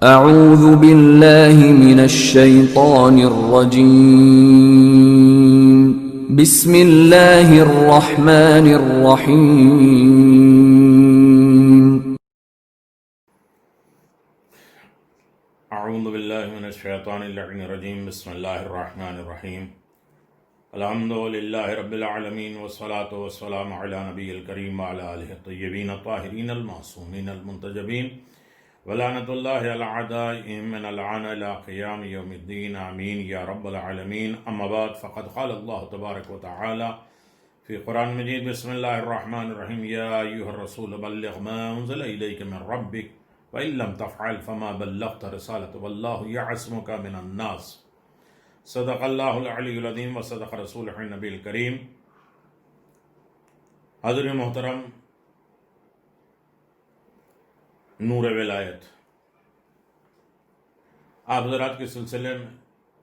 اعوذ باللہ من الشیطان الرجیم بسم اللہ الرحمن الرحیم اعوذ باللہ من الشیطان اللعین الرجیم بسم اللہ الرحمن الرحیم الحمدللہ رب العالمین والصلاة والسلام علی نبی الکریم وعلی آلہ الطیبین الطاہرین المعصومین المنتجبین ولعنت اللہ علی اعدائهم من العن الى قیام یوم الدین آمین یا رب العالمین اما بعد فقد قال اللہ تبارک وتعالی فی قرآن مجید بسم اللہ الرحمن الرحیم یا ایہا الرسول بلغ ما انزل الیک من ربک وَإِن لَمْ تَفْعَلْ فَمَا بَلَّغْتَ رِسَالَتَهُ وَاللَّهُ يَعْصِمُكَ مِنَ النَّاسِ صدق اللہ العلی العظیم وصدق رسولہ النبی الکریم۔ حضرت محترم، نور ولایت آپ حضرات کے سلسلے میں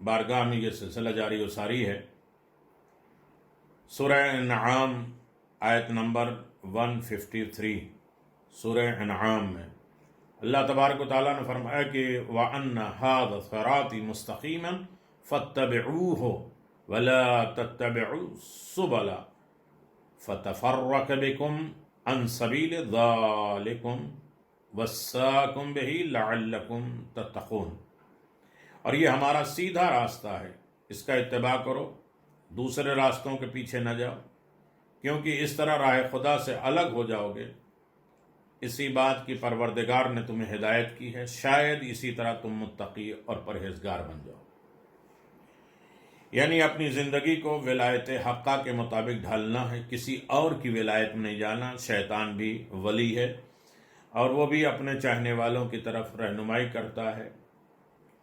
بارگاہ میں یہ سلسلہ جاری و ساری ہے۔ سورہ انعام آیت نمبر 153، سورہ انعام میں اللہ تبارک و تعالیٰ نے فرمایا کہ وَأَنَّ هَذَا صِرَاطِي مُسْتَقِيمًا فَاتَّبِعُوهُ وَلَا تَتَّبِعُوا السُّبُلَ فَتَفَرَّقَ بِكُمْ عَنْ سَبِيلِ ذَلِكُمْ وَصَّاكُمْ بِهِ لَعَلَّكُمْ تَتَّقُونَ۔ اور یہ ہمارا سیدھا راستہ ہے، اس کا اتباع کرو، دوسرے راستوں کے پیچھے نہ جاؤ، کیونکہ اس طرح راہ خدا سے الگ ہو جاؤ گے۔ اسی بات کی پروردگار نے تمہیں ہدایت کی ہے، شاید اسی طرح تم متقی اور پرہیزگار بن جاؤ۔ یعنی اپنی زندگی کو ولایت حقہ کے مطابق ڈھالنا ہے، کسی اور کی ولایت میں نہیں جانا۔ شیطان بھی ولی ہے اور وہ بھی اپنے چاہنے والوں کی طرف رہنمائی کرتا ہے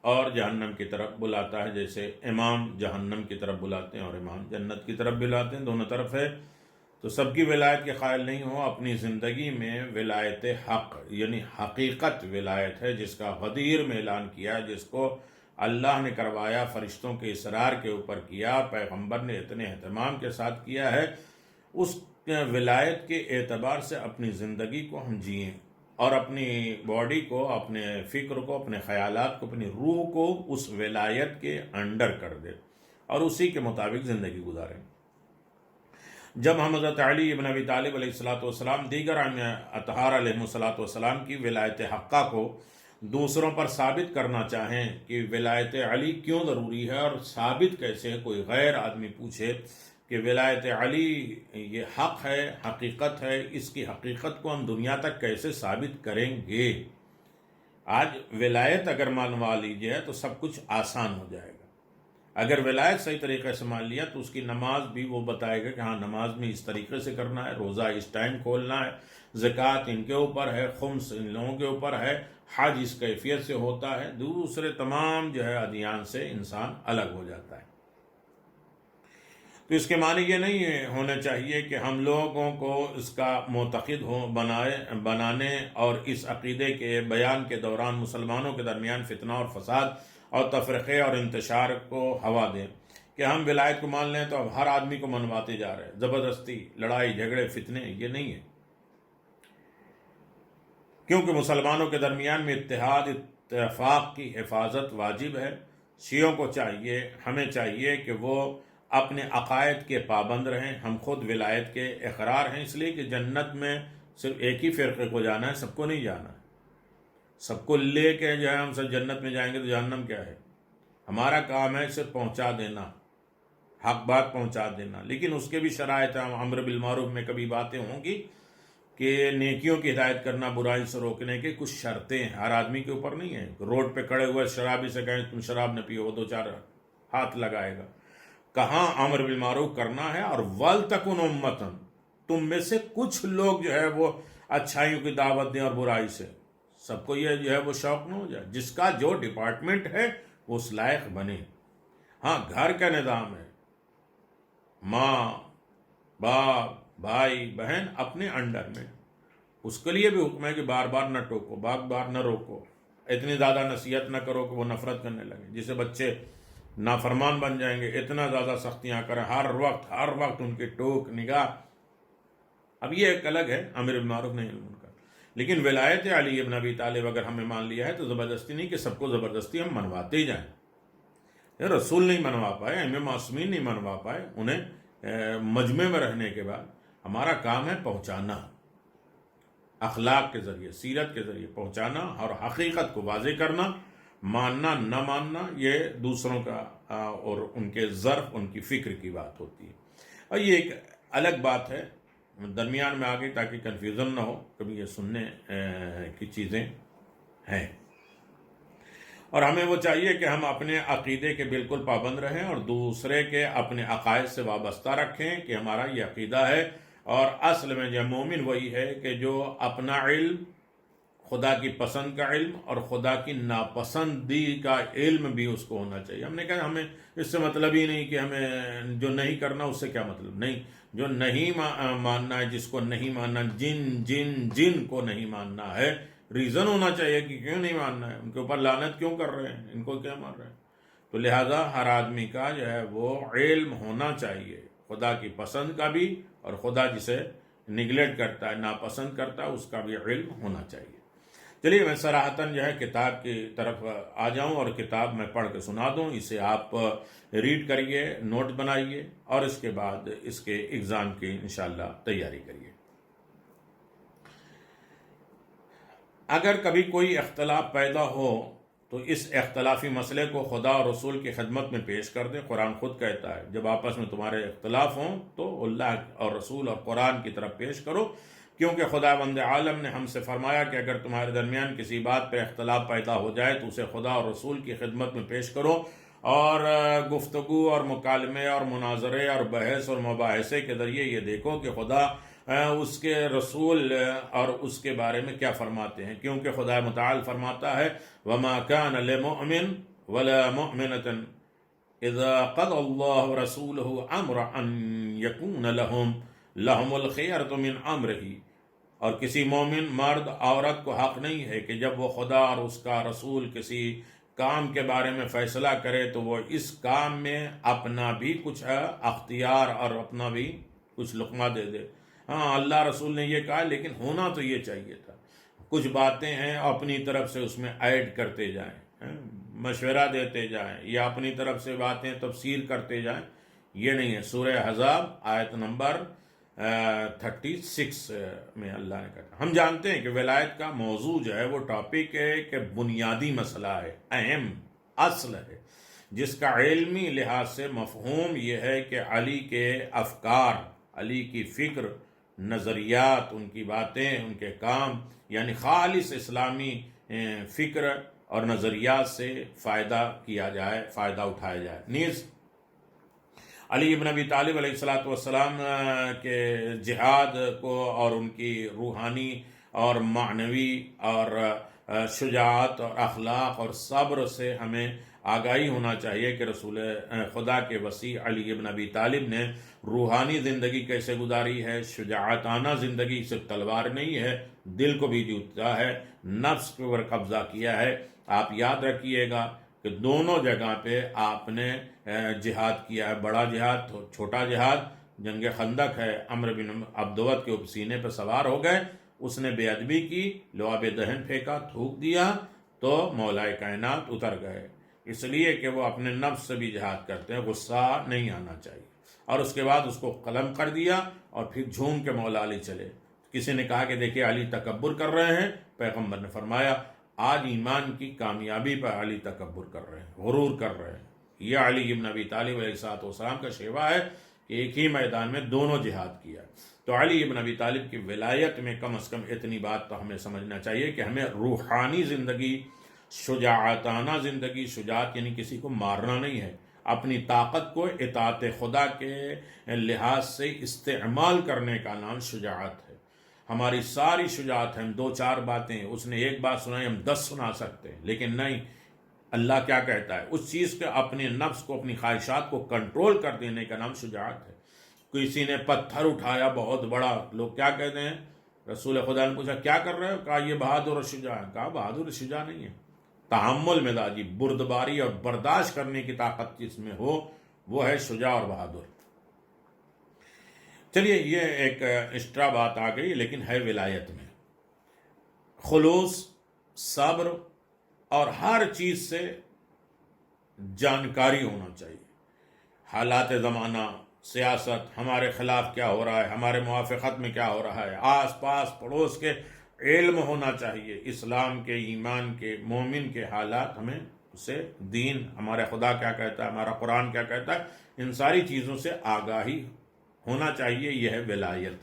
اور جہنم کی طرف بلاتا ہے، جیسے امام جہنم کی طرف بلاتے ہیں اور امام جنت کی طرف بلاتے ہیں، دونوں طرف ہے۔ تو سب کی ولایت کے قائل نہیں ہو، اپنی زندگی میں ولایت حق یعنی حقیقت ولایت ہے، جس کا غدیر میں اعلان کیا، جس کو اللہ نے کروایا، فرشتوں کے اصرار کے اوپر کیا، پیغمبر نے اتنے اہتمام کے ساتھ کیا ہے، اس ولایت کے اعتبار سے اپنی زندگی کو ہم جئیں اور اپنی باڈی کو، اپنے فکر کو، اپنے خیالات کو، اپنی روح کو اس ولایت کے انڈر کر دیں اور اسی کے مطابق زندگی گزاریں۔ جب ہم حضرت علی ابن ابی طالب علیہ السلام دیگر اطہار علیہ السلام کی ولایت حقہ کو دوسروں پر ثابت کرنا چاہیں کہ ولایت علی کیوں ضروری ہے اور ثابت کیسے ہے، کوئی غیر آدمی پوچھے کہ ولایت علی یہ حق ہے، حقیقت ہے، اس کی حقیقت کو ہم دنیا تک کیسے ثابت کریں گے؟ آج ولایت اگر مانوا لیجیے تو سب کچھ آسان ہو جائے گا۔ اگر ولایت صحیح طریقے سے مان لیا تو اس کی نماز بھی وہ بتائے گا کہ ہاں نماز میں اس طریقے سے کرنا ہے، روزہ اس ٹائم کھولنا ہے، زکوٰۃ ان کے اوپر ہے، خمس ان لوگوں کے اوپر ہے، حج اس کیفیت سے ہوتا ہے، دوسرے تمام ادیان سے انسان الگ ہو جاتا ہے۔ تو اس کے معنی یہ نہیں ہونے چاہیے کہ ہم لوگوں کو اس کا معتقد بنانے اور اس عقیدے کے بیان کے دوران مسلمانوں کے درمیان فتنہ اور فساد اور تفرقے اور انتشار کو ہوا دیں کہ ہم ولایت کو مان لیں تو اب ہر آدمی کو منواتے جا رہے ہیں۔ زبردستی، لڑائی جھگڑے، فتنے، یہ نہیں ہے، کیونکہ مسلمانوں کے درمیان میں اتحاد، اتفاق کی حفاظت واجب ہے۔ شیعوں کو چاہیے، ہمیں چاہیے کہ وہ اپنے عقائد کے پابند رہیں۔ ہم خود ولایت کے اقرار ہیں، اس لیے کہ جنت میں صرف ایک ہی فرقے کو جانا ہے، سب کو نہیں جانا ہے۔ سب کو لے کے ہم سب جنت میں جائیں گے تو جہنم کیا ہے؟ ہمارا کام ہے صرف پہنچا دینا، حق بات پہنچا دینا، لیکن اس کے بھی شرائط ہیں۔ امر بالمعروف میں کبھی باتیں ہوں گی کہ نیکیوں کی ہدایت کرنا، برائی سے روکنے کے کچھ شرطیں ہیں، ہر آدمی کے اوپر نہیں ہیں۔ روڈ پہ کھڑے ہوئے شرابی سے کہیں تم شراب نہ پیو، وہ دو چار ہاتھ لگائے گا۔ کہاں امر بالمعروف کرنا ہے، اور وَلْتَكُنْ أُمَّةً، تم میں سے کچھ لوگ وہ اچھائیوں کی دعوت دیں اور برائی سے۔ سب کو یہ وہ شوق نہ ہو جائے، جس کا جو ڈپارٹمنٹ ہے وہ اس لائق بنے۔ ہاں، گھر کا نظام ہے، ماں باپ بھائی بہن اپنے انڈر میں، اس کے لیے بھی حکم ہے کہ بار بار نہ ٹوکو، بار بار نہ روکو، اتنی زیادہ نصیحت نہ کرو کہ وہ نفرت کرنے لگے، جسے بچے نافرمان بن جائیں گے۔ اتنا زیادہ سختیاں کریں، ہر وقت ان کی ٹوک نگاہ۔ اب یہ ایک الگ ہے، امر بالمعروف نہیں المنکر۔ لیکن ولایت علی ابن ابی طالب اگر ہمیں مان لیا ہے تو زبردستی نہیں کہ سب کو زبردستی ہم منواتے ہی جائیں. رسول نہیں منوا پائے، ائمہ معصومین نہیں منوا پائے، انہیں مجمع میں رہنے کے بعد ہمارا کام ہے پہنچانا، اخلاق کے ذریعے، سیرت کے ذریعے پہنچانا اور حقیقت کو واضح کرنا. ماننا نہ ماننا یہ دوسروں کا اور ان کے ظرف، ان کی فکر کی بات ہوتی ہے. اور یہ ایک الگ بات ہے، درمیان میں آ گئی تاکہ کنفیوژن نہ ہو. کبھی یہ سننے کی چیزیں ہیں، اور ہمیں وہ چاہیے کہ ہم اپنے عقیدے کے بالکل پابند رہیں اور دوسرے کے اپنے عقائد سے وابستہ رکھیں کہ ہمارا یہ عقیدہ ہے. اور اصل میں جو مومن وہی ہے کہ جو اپنا علم، خدا کی پسند کا علم اور خدا کی ناپسندی کا علم بھی اس کو ہونا چاہیے. ہم نے کہا ہمیں اس سے مطلب ہی نہیں کہ ہمیں جو نہیں کرنا اس سے کیا مطلب. نہیں، جو نہیں ماننا ہے، جس کو نہیں ماننا، جن کو نہیں ماننا ہے، ریزن ہونا چاہیے کہ کیوں نہیں ماننا ہے، ان کے اوپر لعنت کیوں کر رہے ہیں، ان کو کیا مار رہے ہیں. تو لہٰذا ہر آدمی کا جو ہے وہ علم ہونا چاہیے، خدا کی پسند کا بھی، اور خدا جسے نگلیکٹ کرتا ہے، ناپسند کرتا ہے، اس کا بھی علم ہونا چاہیے. چلیے میں صراحتاً جو ہے کتاب کی طرف آ جاؤں اور کتاب میں پڑھ کے سنا دوں. اسے آپ ریڈ کریے، نوٹ بنائیے اور اس کے بعد اس کے ایگزام کی انشاءاللہ تیاری کریے. اگر کبھی کوئی اختلاف پیدا ہو تو اس اختلافی مسئلے کو خدا اور رسول کی خدمت میں پیش کر دیں. قرآن خود کہتا ہے جب آپس میں تمہارے اختلاف ہوں تو اللہ اور رسول اور قرآن کی طرف پیش کرو، کیونکہ خداوند عالم نے ہم سے فرمایا کہ اگر تمہارے درمیان کسی بات پہ اختلاف پیدا ہو جائے تو اسے خدا اور رسول کی خدمت میں پیش کرو، اور گفتگو اور مکالمے اور مناظرے اور بحث اور مباحثے کے ذریعے یہ دیکھو کہ خدا اس کے رسول اور اس کے بارے میں کیا فرماتے ہیں. کیونکہ خدا متعال فرماتا ہے وَمَا كَانَ لِمُؤْمِنٍ وَلَا مُؤْمِنَةٍ اذا قضى الله ورسوله امرا ان يكون لهم الخيرة من امره. اور کسی مومن مرد عورت کو حق نہیں ہے کہ جب وہ خدا اور اس کا رسول کسی کام کے بارے میں فیصلہ کرے تو وہ اس کام میں اپنا بھی کچھ اختیار اور اپنا بھی کچھ لقمہ دے دے. ہاں اللہ رسول نے یہ کہا لیکن ہونا تو یہ چاہیے تھا. کچھ باتیں ہیں اپنی طرف سے اس میں ایڈ کرتے جائیں، مشورہ دیتے جائیں یا اپنی طرف سے باتیں تفسیر کرتے جائیں، یہ نہیں ہے. سورہ احزاب آیت نمبر 36 میں اللہ نے کہا. ہم جانتے ہیں کہ ولایت کا موضوع جو ہے وہ ٹاپک ہے کہ بنیادی مسئلہ ہے، اہم اصل ہے، جس کا علمی لحاظ سے مفہوم یہ ہے کہ علی کے افکار، علی کی فکر، نظریات، ان کی باتیں، ان کے کام، یعنی خالص اسلامی فکر اور نظریات سے فائدہ کیا جائے، فائدہ اٹھایا جائے. نیز علی ابن ابی طالب علیہ الصلاۃ والسلام کے جہاد کو اور ان کی روحانی اور معنوی اور شجاعت اور اخلاق اور صبر سے ہمیں آگاہی ہونا چاہیے کہ رسول خدا کے وسیع علی ابن ابی طالب نے روحانی زندگی کیسے گزاری ہے. شجاعتانہ زندگی صرف تلوار نہیں ہے، دل کو بھی جوتا ہے، نفس پر قبضہ کیا ہے. آپ یاد رکھیے گا کہ دونوں جگہ پہ آپ نے جہاد کیا ہے، بڑا جہاد، چھوٹا جہاد. جنگ خندق ہے، عمرو بن عبدود کے سینے پہ سوار ہو گئے، اس نے بے ادبی کی، لعاب دہن پھینکا، تھوک دیا تو مولا کائنات اتر گئے. اس لیے کہ وہ اپنے نفس سے بھی جہاد کرتے ہیں، غصہ نہیں آنا چاہیے. اور اس کے بعد اس کو قلم کر دیا اور پھر جھوم کے مولا علی چلے. کسی نے کہا کہ دیکھیے علی تکبر کر رہے ہیں، پیغمبر نے فرمایا آج ایمان کی کامیابی پر علی تکبر کر رہے ہیں، غرور کر رہے ہیں. یہ علی ابن ابی طالب علیہ السلام کا شیوا ہے کہ ایک ہی میدان میں دونوں جہاد کیا. تو علی ابن ابی طالب کی ولایت میں کم از کم اتنی بات تو ہمیں سمجھنا چاہیے کہ ہمیں روحانی زندگی، شجاعتانہ زندگی، شجاعت یعنی کسی کو مارنا نہیں ہے، اپنی طاقت کو اطاعت خدا کے لحاظ سے استعمال کرنے کا نام شجاعت ہے. ہماری ساری شجاعت ہم 2-4 باتیں، اس نے ایک بات سنائی ہم 10 سنا سکتے ہیں، لیکن نہیں. اللہ کیا کہتا ہے؟ اس چیز کے اپنے نفس کو، اپنی خواہشات کو کنٹرول کر دینے کا نام شجاعت ہے. کسی نے پتھر اٹھایا بہت بڑا، لوگ کیا کہتے ہیں؟ رسول خدا نے پوچھا کیا کر رہے ہو؟ کہا یہ بہادر اور شجاع ہے. کہا بہادر اور شجاع نہیں ہے، تحمل مزاجی، بردباری اور برداشت کرنے کی طاقت جس میں ہو وہ ہے شجاع اور بہادر. چلیے یہ ایک ایکسٹرا بات آ گئی، لیکن ہے ولایت میں. خلوص، صبر اور ہر چیز سے جانکاری ہونا چاہیے. حالات زمانہ، سیاست، ہمارے خلاف کیا ہو رہا ہے، ہمارے موافقت میں کیا ہو رہا ہے، آس پاس پڑوس کے علم ہونا چاہیے. اسلام کے، ایمان کے، مومن کے حالات ہمیں اسے، دین، ہمارا خدا کیا کہتا ہے، ہمارا قرآن کیا کہتا ہے، ان ساری چیزوں سے آگاہی ہونا چاہیے. یہ ہے ولایت.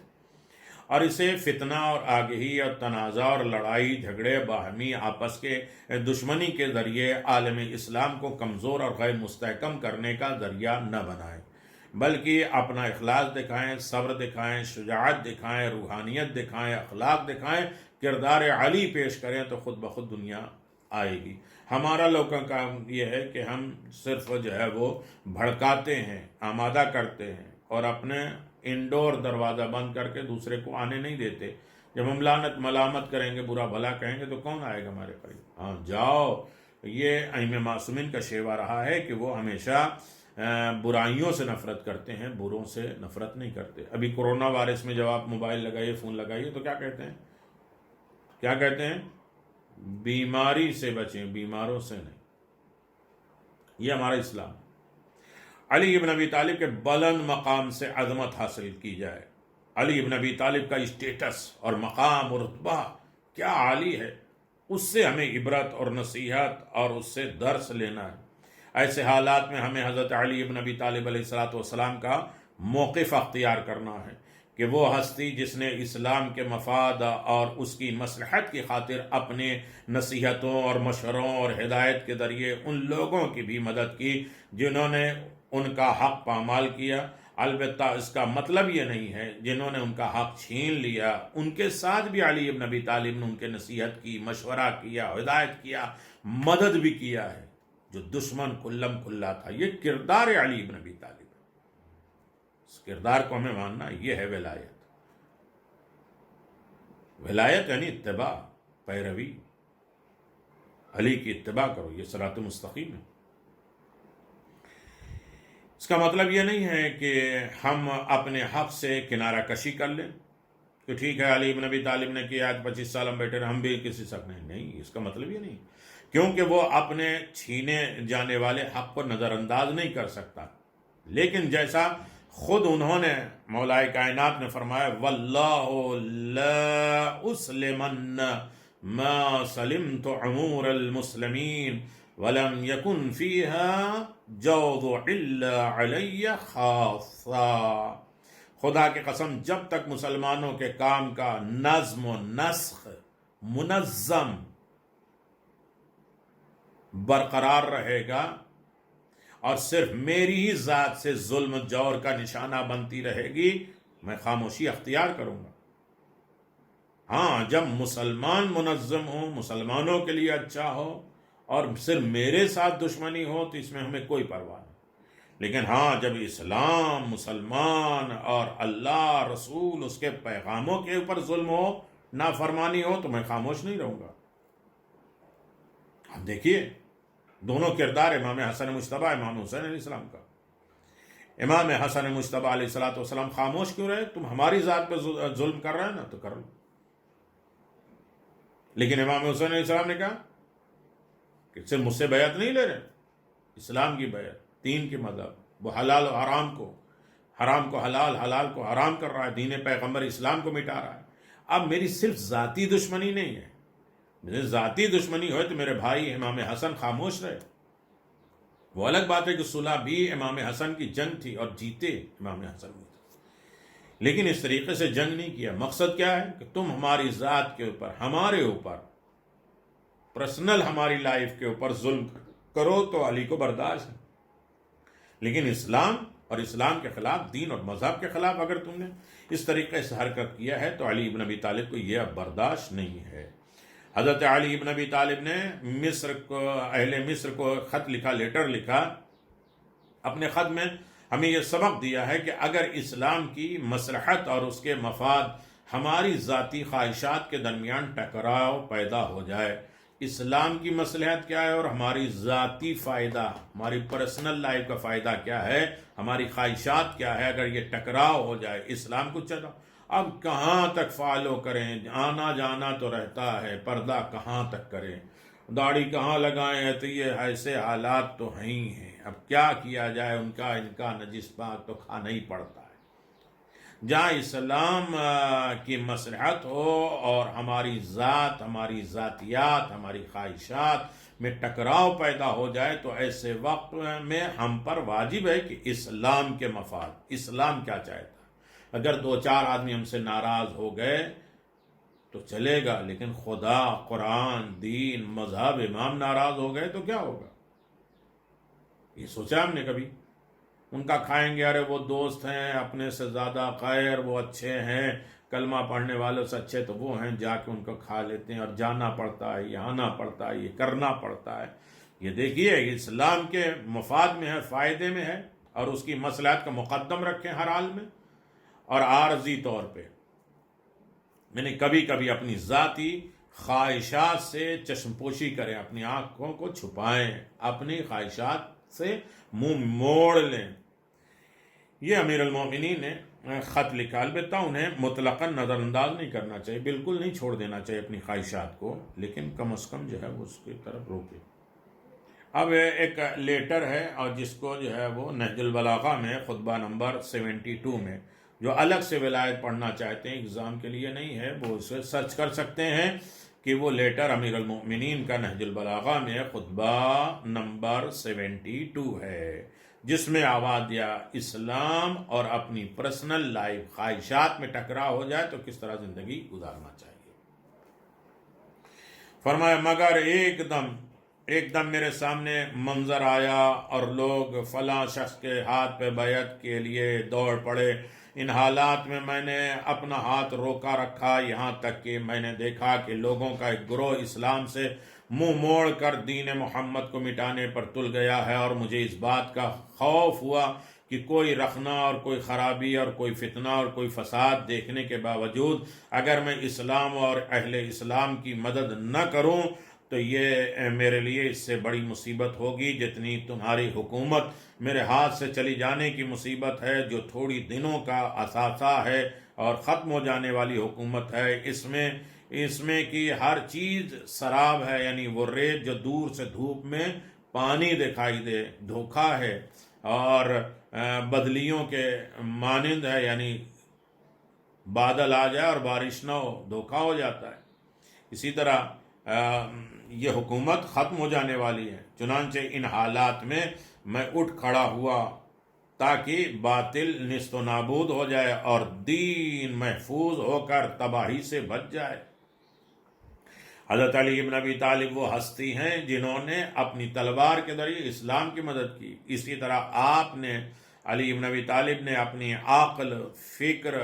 اور اسے فتنہ اور آگہی اور تنازع اور لڑائی جھگڑے، باہمی آپس کے دشمنی کے ذریعے عالم اسلام کو کمزور اور غیر مستحکم کرنے کا ذریعہ نہ بنائیں، بلکہ اپنا اخلاص دکھائیں، صبر دکھائیں، شجاعت دکھائیں، روحانیت دکھائیں، اخلاق دکھائیں، کردار علی پیش کریں، تو خود بخود دنیا آئے گی. ہمارا لوگوں کا یہ ہے کہ ہم صرف جو ہے وہ بھڑکاتے ہیں، آمادہ کرتے ہیں، اور اپنے انڈور دروازہ بند کر کے دوسرے کو آنے نہیں دیتے. جب ہم لعنت ملامت کریں گے، برا بھلا کہیں گے، تو کون آئے گا ہمارے قریب؟ ہاں جاؤ. یہ ائمہ معصومین کا شیوہ رہا ہے کہ وہ ہمیشہ برائیوں سے نفرت کرتے ہیں، بروں سے نفرت نہیں کرتے. ابھی کرونا وائرس میں جب آپ موبائل لگائیے، فون لگائیے، تو کیا کہتے ہیں؟ کیا کہتے ہیں؟ بیماری سے بچیں، بیماروں سے نہیں. یہ ہمارا اسلام. علی ابن ابی طالب کے بلند مقام سے عظمت حاصل کی جائے. علی ابن ابی طالب کا اسٹیٹس اور مقام اور رتبہ کیا عالی ہے، اس سے ہمیں عبرت اور نصیحت اور اس سے درس لینا ہے. ایسے حالات میں ہمیں حضرت علی ابن ابی طالب علیہ السلام کا موقف اختیار کرنا ہے کہ وہ ہستی جس نے اسلام کے مفاد اور اس کی مصلحت کی خاطر اپنے نصیحتوں اور مشوروں اور ہدایت کے ذریعے ان لوگوں کی بھی مدد کی جنہوں نے ان کا حق پامال کیا. البتہ اس کا مطلب یہ نہیں ہے جنہوں نے ان کا حق چھین لیا، ان کے ساتھ بھی علی ابن ابی طالب نے ان کے نصیحت کی، مشورہ کیا، ہدایت کیا، مدد بھی کیا ہے. جو دشمن کلم کھلا تھا، یہ کردار علی ابن ابی طالب. اس کردار کو ہمیں ماننا، یہ ہے ولایت. ولایت یعنی اتباع، پیروی. علی کی اتباع کرو، یہ صراط مستقیم ہے. اس کا مطلب یہ نہیں ہے کہ ہم اپنے حق سے کنارہ کشی کر لیں کہ ٹھیک ہے علی ابن ابی طالب نے کیا، 25 سال ہم بیٹھے رہے، ہم بھی کسی سے نہیں. اس کا مطلب یہ نہیں، کیونکہ وہ اپنے چھینے جانے والے حق کو نظر انداز نہیں کر سکتا. لیکن جیسا خود انہوں نے، مولا کائنات نے فرمایا، واللہ لا اسلمن ما سلمت عمور المسلمین ولم يكن فيها جوض الا علی خاصا. خدا کی قسم، جب تک مسلمانوں کے کام کا نظم و نسق منظم برقرار رہے گا اور صرف میری ہی ذات سے ظلم جور کا نشانہ بنتی رہے گی، میں خاموشی اختیار کروں گا. ہاں، جب مسلمان منظم ہو، مسلمانوں کے لیے اچھا ہو، اور صرف میرے ساتھ دشمنی ہو، تو اس میں ہمیں کوئی پرواہ نہیں. لیکن ہاں، جب اسلام، مسلمان اور اللہ، رسول، اس کے پیغاموں کے اوپر ظلم ہو، نافرمانی ہو، تو میں خاموش نہیں رہوں گا. اب دیکھیے دونوں کردار امام حسن مجتبیٰ، امام حسین علیہ السلام کا. امام حسن مجتبیٰ علیہ السلام خاموش کیوں رہے؟ تم ہماری ذات پہ ظلم کر رہے ہیں نا، تو کر لو. لیکن امام حسین علیہ السلام نے کہا کہ صرف مجھ سے بیعت نہیں لے رہے، اسلام کی بیعت، دین کی مذہب، وہ حلال و حرام کو حلال، حلال کو حرام کر رہا ہے، دین پیغمبر اسلام کو مٹا رہا ہے. اب میری صرف ذاتی دشمنی نہیں ہے، میری ذاتی دشمنی ہوئے تو میرے بھائی امام حسن خاموش رہے. وہ الگ بات ہے کہ صلح بھی امام حسن کی جنگ تھی اور جیتے امام حسن میں، لیکن اس طریقے سے جنگ نہیں کیا. مقصد کیا ہے کہ تم ہماری ذات کے اوپر، ہمارے اوپر، پرسنل ہماری لائف کے اوپر ظلم کرو تو علی کو برداشت ہے، لیکن اسلام اور اسلام کے خلاف، دین اور مذہب کے خلاف اگر تم نے اس طریقے سے حرکت کیا ہے تو علی ابن ابی طالب کو یہ اب برداشت نہیں ہے. حضرت علی ابن ابی طالب نے اہل مصر کو خط لکھا، لیٹر لکھا. اپنے خط میں ہمیں یہ سبق دیا ہے کہ اگر اسلام کی مصلحت اور اس کے مفاد ہماری ذاتی خواہشات کے درمیان ٹکراؤ پیدا ہو جائے، اسلام کی مصلحت کیا ہے اور ہماری ذاتی فائدہ، ہماری پرسنل لائف کا فائدہ کیا ہے، ہماری خواہشات کیا ہے، اگر یہ ٹکراؤ ہو جائے، اسلام کو چلاؤ. اب کہاں تک فالو کریں، آنا جانا تو رہتا ہے، پردہ کہاں تک کریں، داڑھی کہاں لگائیں ہے، تو یہ ایسے حالات تو ہیں ہی ہیں۔ اب کیا کیا جائے، ان کا نجس پاک تو کھانا ہی پڑتا ہے۔ جہاں اسلام کی مصلحت ہو اور ہماری ذات، ہماری ذاتیات، ہماری خواہشات میں ٹکراؤ پیدا ہو جائے، تو ایسے وقت میں ہم پر واجب ہے کہ اسلام کے مفاد، اسلام کیا چاہتا ہے۔ اگر دو چار آدمی ہم سے ناراض ہو گئے تو چلے گا، لیکن خدا، قرآن، دین، مذہب، امام ناراض ہو گئے تو کیا ہوگا؟ یہ سوچا ہم نے کبھی؟ ان کا کھائیں گے، ارے وہ دوست ہیں، اپنے سے زیادہ خیر، وہ اچھے ہیں، کلمہ پڑھنے والوں سے اچھے تو وہ ہیں، جا کے ان کو کھا لیتے ہیں، اور جانا پڑتا ہے، یہ آنا پڑتا ہے، یہ کرنا پڑتا ہے۔ یہ دیکھیے اسلام کے مفاد میں ہے، فائدے میں ہے، اور اس کی مصلحت کا مقدم رکھیں ہر حال میں۔ اور عارضی طور پہ یعنی کبھی کبھی اپنی ذاتی خواہشات سے چشم پوشی کریں، اپنی آنکھوں کو چھپائیں، اپنی خواہشات سے منہ موڑ لیں۔ یہ امیر المومنین نے خط لکھا، البتہ انہیں مطلقاً نظر انداز نہیں کرنا چاہیے، بالکل نہیں چھوڑ دینا چاہیے اپنی خواہشات کو، لیکن کم از کم جو ہے وہ اس کی طرف روکے۔ اب ایک لیٹر ہے، اور جس کو جو ہے وہ نہج البلاغہ میں خطبہ نمبر 72 میں، جو الگ سے ولایت پڑھنا چاہتے ہیں، ایگزام کے لیے نہیں ہے، وہ اسے سرچ کر سکتے ہیں کہ وہ لیٹر امیر المؤمنین کا نہج البلاغہ میں خطبہ نمبر 72 ہے، جس میں آواز دیا اسلام اور اپنی پرسنل لائف، خواہشات میں ٹکرا ہو جائے تو کس طرح زندگی گزارنا چاہیے۔ فرمایا مگر ایک دم میرے سامنے منظر آیا اور لوگ فلاں شخص کے ہاتھ پہ بیعت کے لیے دوڑ پڑے۔ ان حالات میں میں نے اپنا ہاتھ روکا رکھا، یہاں تک کہ میں نے دیکھا کہ لوگوں کا ایک گروہ اسلام سے منہ موڑ کر دین محمد کو مٹانے پر تل گیا ہے، اور مجھے اس بات کا خوف ہوا کہ کوئی رخنا اور کوئی خرابی اور کوئی فتنہ اور کوئی فساد دیکھنے کے باوجود اگر میں اسلام اور اہل اسلام کی مدد نہ کروں تو یہ میرے لیے اس سے بڑی مصیبت ہوگی جتنی تمہاری حکومت میرے ہاتھ سے چلی جانے کی مصیبت ہے، جو تھوڑی دنوں کا اثاثہ ہے اور ختم ہو جانے والی حکومت ہے۔ اس میں کی ہر چیز سراب ہے، یعنی وہ ریت جو دور سے دھوپ میں پانی دکھائی دے، دھوکہ ہے، اور بدلیوں کے مانند ہے، یعنی بادل آ جائے اور بارش نہ ہو، دھوکہ ہو جاتا ہے۔ اسی طرح یہ حکومت ختم ہو جانے والی ہے۔ چنانچہ ان حالات میں میں اٹھ کھڑا ہوا تاکہ باطل نیست و نابود ہو جائے اور دین محفوظ ہو کر تباہی سے بچ جائے۔ حضرت علی بن ابی طالب وہ ہستی ہیں جنہوں نے اپنی تلوار کے ذریعے اسلام کی مدد کی۔ اسی طرح آپ نے، علی بن ابی طالب نے اپنی عقل، فکر،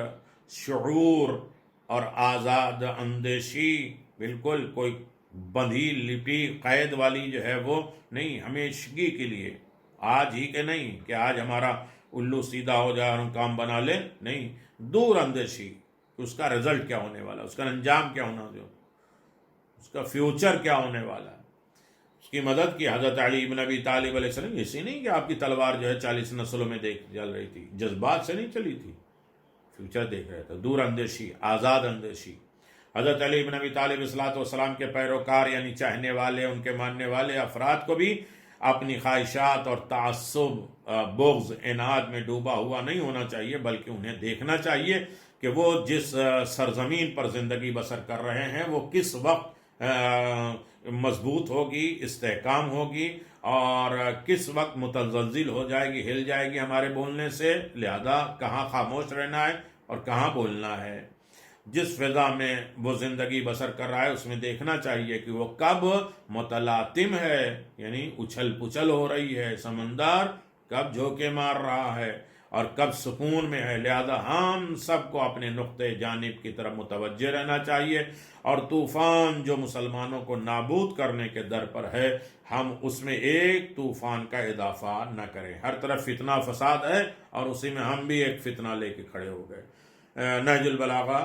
شعور اور آزاد اندیشی، بالکل کوئی بندھی لپی قید والی جو ہے وہ نہیں، ہمیشگی کے لیے، آج ہی کے نہیں کہ آج ہمارا الو سیدھا ہو جائے اور ہم کام بنا لیں، نہیں، دور اندیشی، اس کا رزلٹ کیا ہونے والا، اس کا انجام کیا ہونا، جو اس کا فیوچر کیا ہونے والا ہے، اس کی مدد کی۔ حضرت علی بن ابی طالب علیہ السلام، اسی نہیں کہ آپ کی تلوار جو ہے 40 نسلوں میں چل رہی تھی، جذبات سے نہیں چلی تھی، فیوچر دیکھ رہے تھے، دور اندیشی، آزاد اندیشی۔ حضرت علی بن ابی طالب علیہ السلام کے پیروکار، یعنی چاہنے والے، ان کے ماننے والے افراد کو بھی اپنی خواہشات اور تعصب، بغض، اناد میں ڈوبا ہوا نہیں ہونا چاہیے، بلکہ انہیں دیکھنا چاہیے کہ وہ جس سرزمین پر زندگی بسر کر رہے ہیں وہ کس وقت مضبوط ہوگی، استحکام ہوگی، اور کس وقت متزلزل ہو جائے گی، ہل جائے گی ہمارے بولنے سے، لہذا کہاں خاموش رہنا ہے اور کہاں بولنا ہے۔ جس فضا میں وہ زندگی بسر کر رہا ہے اس میں دیکھنا چاہیے کہ وہ کب متلاطم ہے، یعنی اچھل پچھل ہو رہی ہے سمندر، کب جھوکے مار رہا ہے اور کب سکون میں ہے۔ لہذا ہم سب کو اپنے نقطۂ جانب کی طرف متوجہ رہنا چاہیے، اور طوفان جو مسلمانوں کو نابود کرنے کے در پر ہے، ہم اس میں ایک طوفان کا اضافہ نہ کریں۔ ہر طرف فتنہ فساد ہے اور اسی میں ہم بھی ایک فتنہ لے کے کھڑے ہو گئے۔ نہج البلاغہ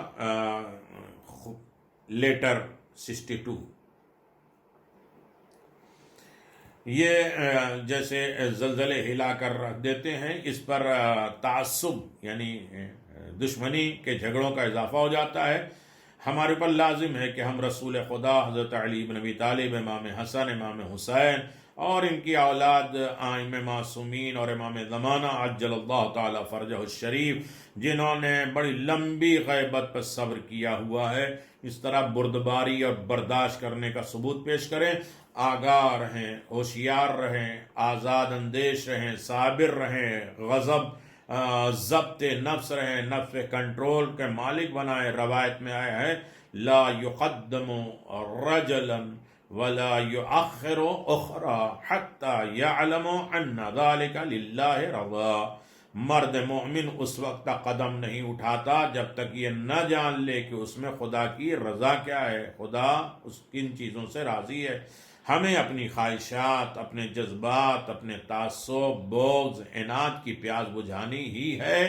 لیٹر 62، یہ جیسے زلزلے ہلا کر رکھ دیتے ہیں، اس پر تعصب یعنی دشمنی کے جھگڑوں کا اضافہ ہو جاتا ہے۔ ہمارے پر لازم ہے کہ ہم رسول خدا حضرت علی بن ابی طالب، امام حسن، امام حسین اور ان کی اولاد ائمہ معصومین اور امام زمانہ عجل اللہ تعالی فرجہ الشریف، جنہوں نے بڑی لمبی غیبت پر صبر کیا ہوا ہے، اس طرح بردباری اور برداشت کرنے کا ثبوت پیش کریں۔ آگاہ رہیں، ہوشیار رہیں، آزاد اندیش رہیں، صابر رہیں، غضب ضبط نفس رہیں، نفس کنٹرول کے مالک بنائیں۔ روایت میں آیا ہے لا یقدم رجلا ولا یؤخر اخرى حتى یعلم ان ذلك للہ رضا۔ مرد مومن اس وقت تک قدم نہیں اٹھاتا جب تک یہ نہ جان لے کہ اس میں خدا کی رضا کیا ہے، خدا اس کن چیزوں سے راضی ہے۔ ہمیں اپنی خواہشات، اپنے جذبات، اپنے تعصب، بغض، عناد کی پیاس بجھانی ہی ہے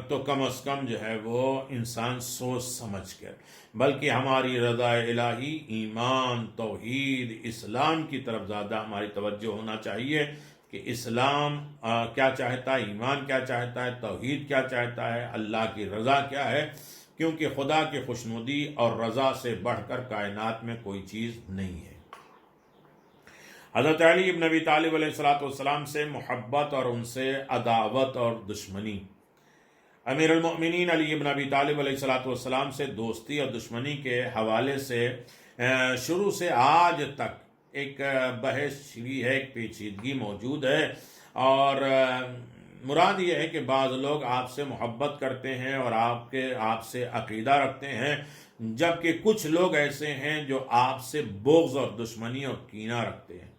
تو کم از کم جو ہے وہ انسان سوچ سمجھ کر، بلکہ ہماری رضا الہی، ایمان، توحید، اسلام کی طرف زیادہ ہماری توجہ ہونا چاہیے کہ اسلام کیا چاہتا ہے، ایمان کیا چاہتا ہے، توحید کیا چاہتا ہے، اللہ کی رضا کیا ہے، کیونکہ خدا کی خوشنودی اور رضا سے بڑھ کر کائنات میں کوئی چیز نہیں ہے۔ حضرت علی بن ابی طالب علیہ السلام سے محبت اور ان سے عداوت اور دشمنی۔ امیر المؤمنین علی بن ابی طالب علیہ السلام سے دوستی اور دشمنی کے حوالے سے شروع سے آج تک ایک بحث بھی ہے، ایک پیچیدگی موجود ہے، اور مراد یہ ہے کہ بعض لوگ آپ سے محبت کرتے ہیں اور آپ سے عقیدہ رکھتے ہیں، جبکہ کچھ لوگ ایسے ہیں جو آپ سے بغض اور دشمنی اور کینہ رکھتے ہیں۔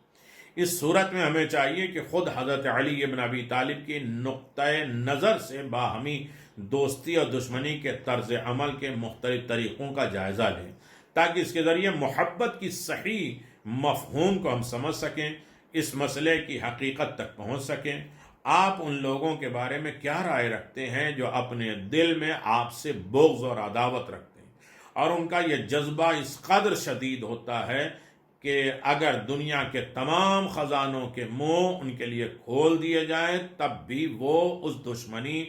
اس صورت میں ہمیں چاہیے کہ خود حضرت علی بن ابی طالب کی نقطۂ نظر سے باہمی دوستی اور دشمنی کے طرز عمل کے مختلف طریقوں کا جائزہ لیں، تاکہ اس کے ذریعے محبت کی صحیح مفہوم کو ہم سمجھ سکیں، اس مسئلے کی حقیقت تک پہنچ سکیں۔ آپ ان لوگوں کے بارے میں کیا رائے رکھتے ہیں جو اپنے دل میں آپ سے بغض اور عداوت رکھتے ہیں، اور ان کا یہ جذبہ اس قدر شدید ہوتا ہے کہ اگر دنیا کے تمام خزانوں کے منہ ان کے لیے کھول دیے جائیں تب بھی وہ اس دشمنی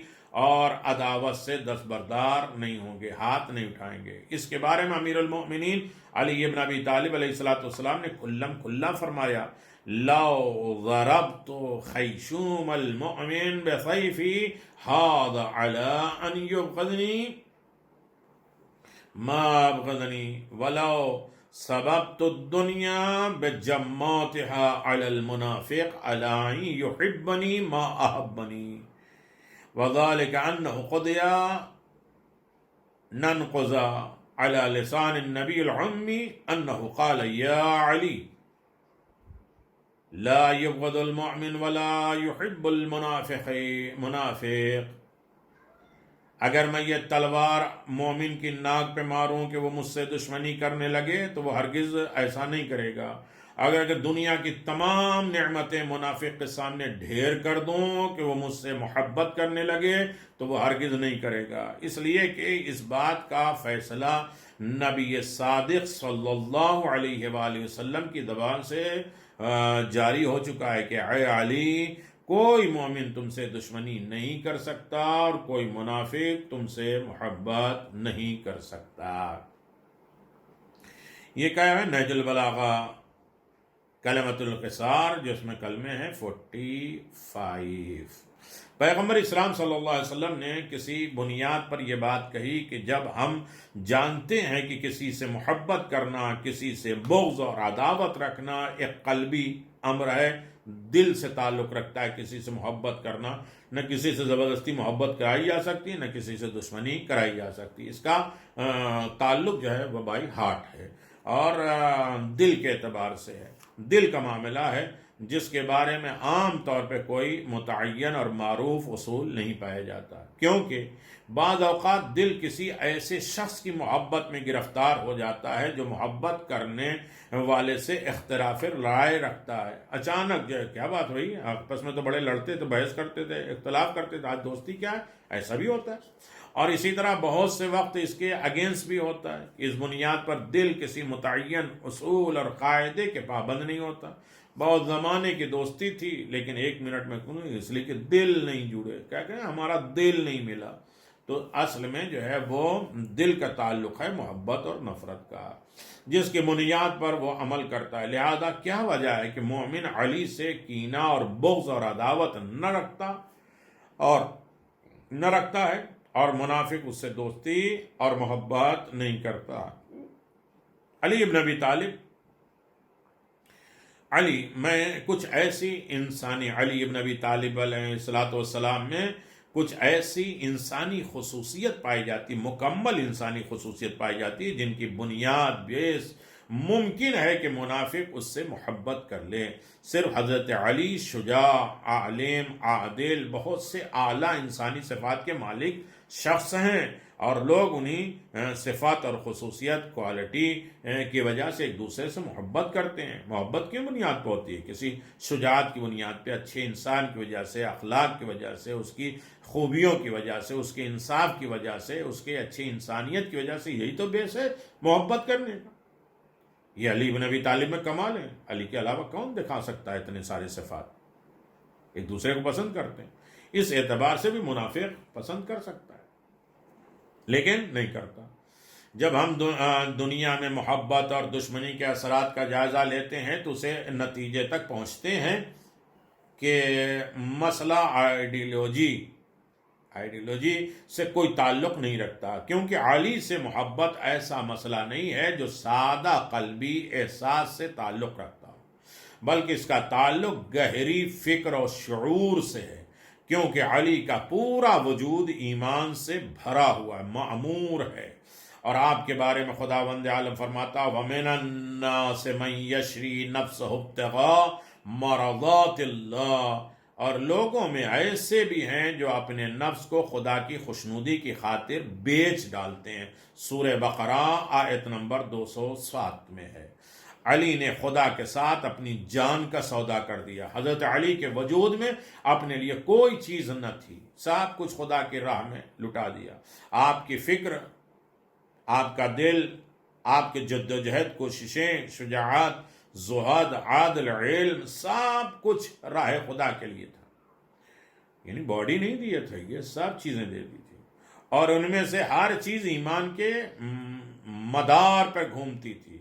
اور عداوت سے دستبردار نہیں ہوں گے، ہاتھ نہیں اٹھائیں گے۔ اس کے بارے میں امیر المؤمنین علی بن ابی طالب علیہ السلام نے کھلا فرمایا لو ضربت خیشوم المؤمن بسیفی حاض علی ان یبغضنی ما ابغضنی ولو سببت الدنیا بجماتها علی المنافق علی ان یحبنی ما احبنی وذلك انه قضی ننقض على لسان النبی العمی انه قال یا علی لا يبغض المؤمن ولا يحب المنافق۔ اگر میں یہ تلوار مومن کی ناک پہ ماروں کہ وہ مجھ سے دشمنی کرنے لگے تو وہ ہرگز ایسا نہیں کرے گا۔ اگر دنیا کی تمام نعمتیں منافق کے سامنے ڈھیر کر دوں کہ وہ مجھ سے محبت کرنے لگے تو وہ ہرگز نہیں کرے گا۔ اس لیے کہ اس بات کا فیصلہ نبی صادق صلی اللہ علیہ وآلہ وسلم کی زبان سے جاری ہو چکا ہے کہ اے علی، کوئی مومن تم سے دشمنی نہیں کر سکتا اور کوئی منافق تم سے محبت نہیں کر سکتا۔ یہ کیا ہے؟ نہج البلاغہ کلمۃ القصار، جو اس میں کلمے ہیں 45۔ پیغمبر اسلام صلی اللہ علیہ وسلم نے کسی بنیاد پر یہ بات کہی کہ جب ہم جانتے ہیں کہ کسی سے محبت کرنا، کسی سے بغض اور عداوت رکھنا ایک قلبی امر ہے، دل سے تعلق رکھتا ہے کسی سے محبت کرنا، نہ کسی سے زبردستی محبت کرائی جا سکتی، نہ کسی سے دشمنی کرائی جا سکتی، اس کا تعلق جو ہے وہ بائی ہارٹ ہے اور دل کے اعتبار سے ہے، دل کا معاملہ ہے جس کے بارے میں عام طور پہ کوئی متعین اور معروف اصول نہیں پایا جاتا، کیونکہ بعض اوقات دل کسی ایسے شخص کی محبت میں گرفتار ہو جاتا ہے جو محبت کرنے والے سے اختلاف رائے رکھتا ہے۔ اچانک جو ہے کیا بات ہوئی، آپس میں تو بڑے لڑتے تھے، بحث کرتے تھے، اختلاف کرتے تھے، آج دوستی کیا ہے، ایسا بھی ہوتا ہے۔ اور اسی طرح بہت سے وقت اس کے اگینسٹ بھی ہوتا ہے. اس بنیاد پر دل کسی متعین اصول اور قاعدے کے پابند نہیں ہوتا. بہت زمانے کی دوستی تھی لیکن 1 منٹ میں کیوں، اس لیے کہ دل نہیں جڑے. کیا کہیں، ہمارا دل نہیں ملا. تو اصل میں جو ہے وہ دل کا تعلق ہے محبت اور نفرت کا، جس کی بنیاد پر وہ عمل کرتا ہے. لہذا کیا وجہ ہے کہ مومن علی سے کینہ اور بغض اور عداوت نہ رکھتا ہے، اور منافق اس سے دوستی اور محبت نہیں کرتا. علی ابن ابی طالب، میں کچھ ایسی انسانی، علی ابن ابی طالب علیہ الصلوۃ والسلام میں کچھ ایسی انسانی خصوصیت پائی جاتی، مکمل انسانی خصوصیت پائی جاتی، جن کی بنیاد بیس ممکن ہے کہ منافق اس سے محبت کر لے. صرف حضرت علی شجاع، عالم، عادل، بہت سے اعلیٰ انسانی صفات کے مالک شخص ہیں، اور لوگ انہی صفات اور خصوصیت، کوالٹی کی وجہ سے ایک دوسرے سے محبت کرتے ہیں. محبت کی بنیاد پہ ہوتی ہے، کسی شجاعت کی بنیاد پہ، اچھے انسان کی وجہ سے، اخلاق کی وجہ سے، اس کی خوبیوں کی وجہ سے، اس کے انصاف کی وجہ سے، اس کے اچھی انسانیت کی وجہ سے. یہی تو بیس ہے محبت کرنے کا. یہ علی بن ابی طالب میں کمال ہے. علی کے علاوہ کون دکھا سکتا ہے اتنے سارے صفات؟ ایک دوسرے کو پسند کرتے ہیں. اس اعتبار سے بھی منافق پسند کر سکتا ہے لیکن نہیں کرتا. جب ہم دنیا میں محبت اور دشمنی کے اثرات کا جائزہ لیتے ہیں تو اسے نتیجے تک پہنچتے ہیں کہ مسئلہ آئیڈیالوجی سے کوئی تعلق نہیں رکھتا، کیونکہ علی سے محبت ایسا مسئلہ نہیں ہے جو سادہ قلبی احساس سے تعلق رکھتا ہو، بلکہ اس کا تعلق گہری فکر اور شعور سے ہے، کیونکہ علی کا پورا وجود ایمان سے بھرا ہوا ہے، معمور ہے. اور آپ کے بارے میں خداوند عالم فرماتا وَمِنَ النَّاسِ مَن يَشْرِي نَفْسَهُ ابْتِغَاءَ مَرْضَاتِ اللَّهِ، اور لوگوں میں ایسے بھی ہیں جو اپنے نفس کو خدا کی خوشنودی کی خاطر بیچ ڈالتے ہیں. سورہ بقرہ آیت نمبر 207 میں ہے. علی نے خدا کے ساتھ اپنی جان کا سودا کر دیا. حضرت علی کے وجود میں اپنے لیے کوئی چیز نہ تھی، سب کچھ خدا کی راہ میں لٹا دیا. آپ کی فکر، آپ کا دل، آپ کے جد و جہد، کوششیں، شجاعت، زہد، عادل، علم، سب کچھ راہ خدا کے لیے تھا. یعنی باڈی نہیں دیے تھے، یہ سب چیزیں دے دی تھی، اور ان میں سے ہر چیز ایمان کے مدار پر گھومتی تھی.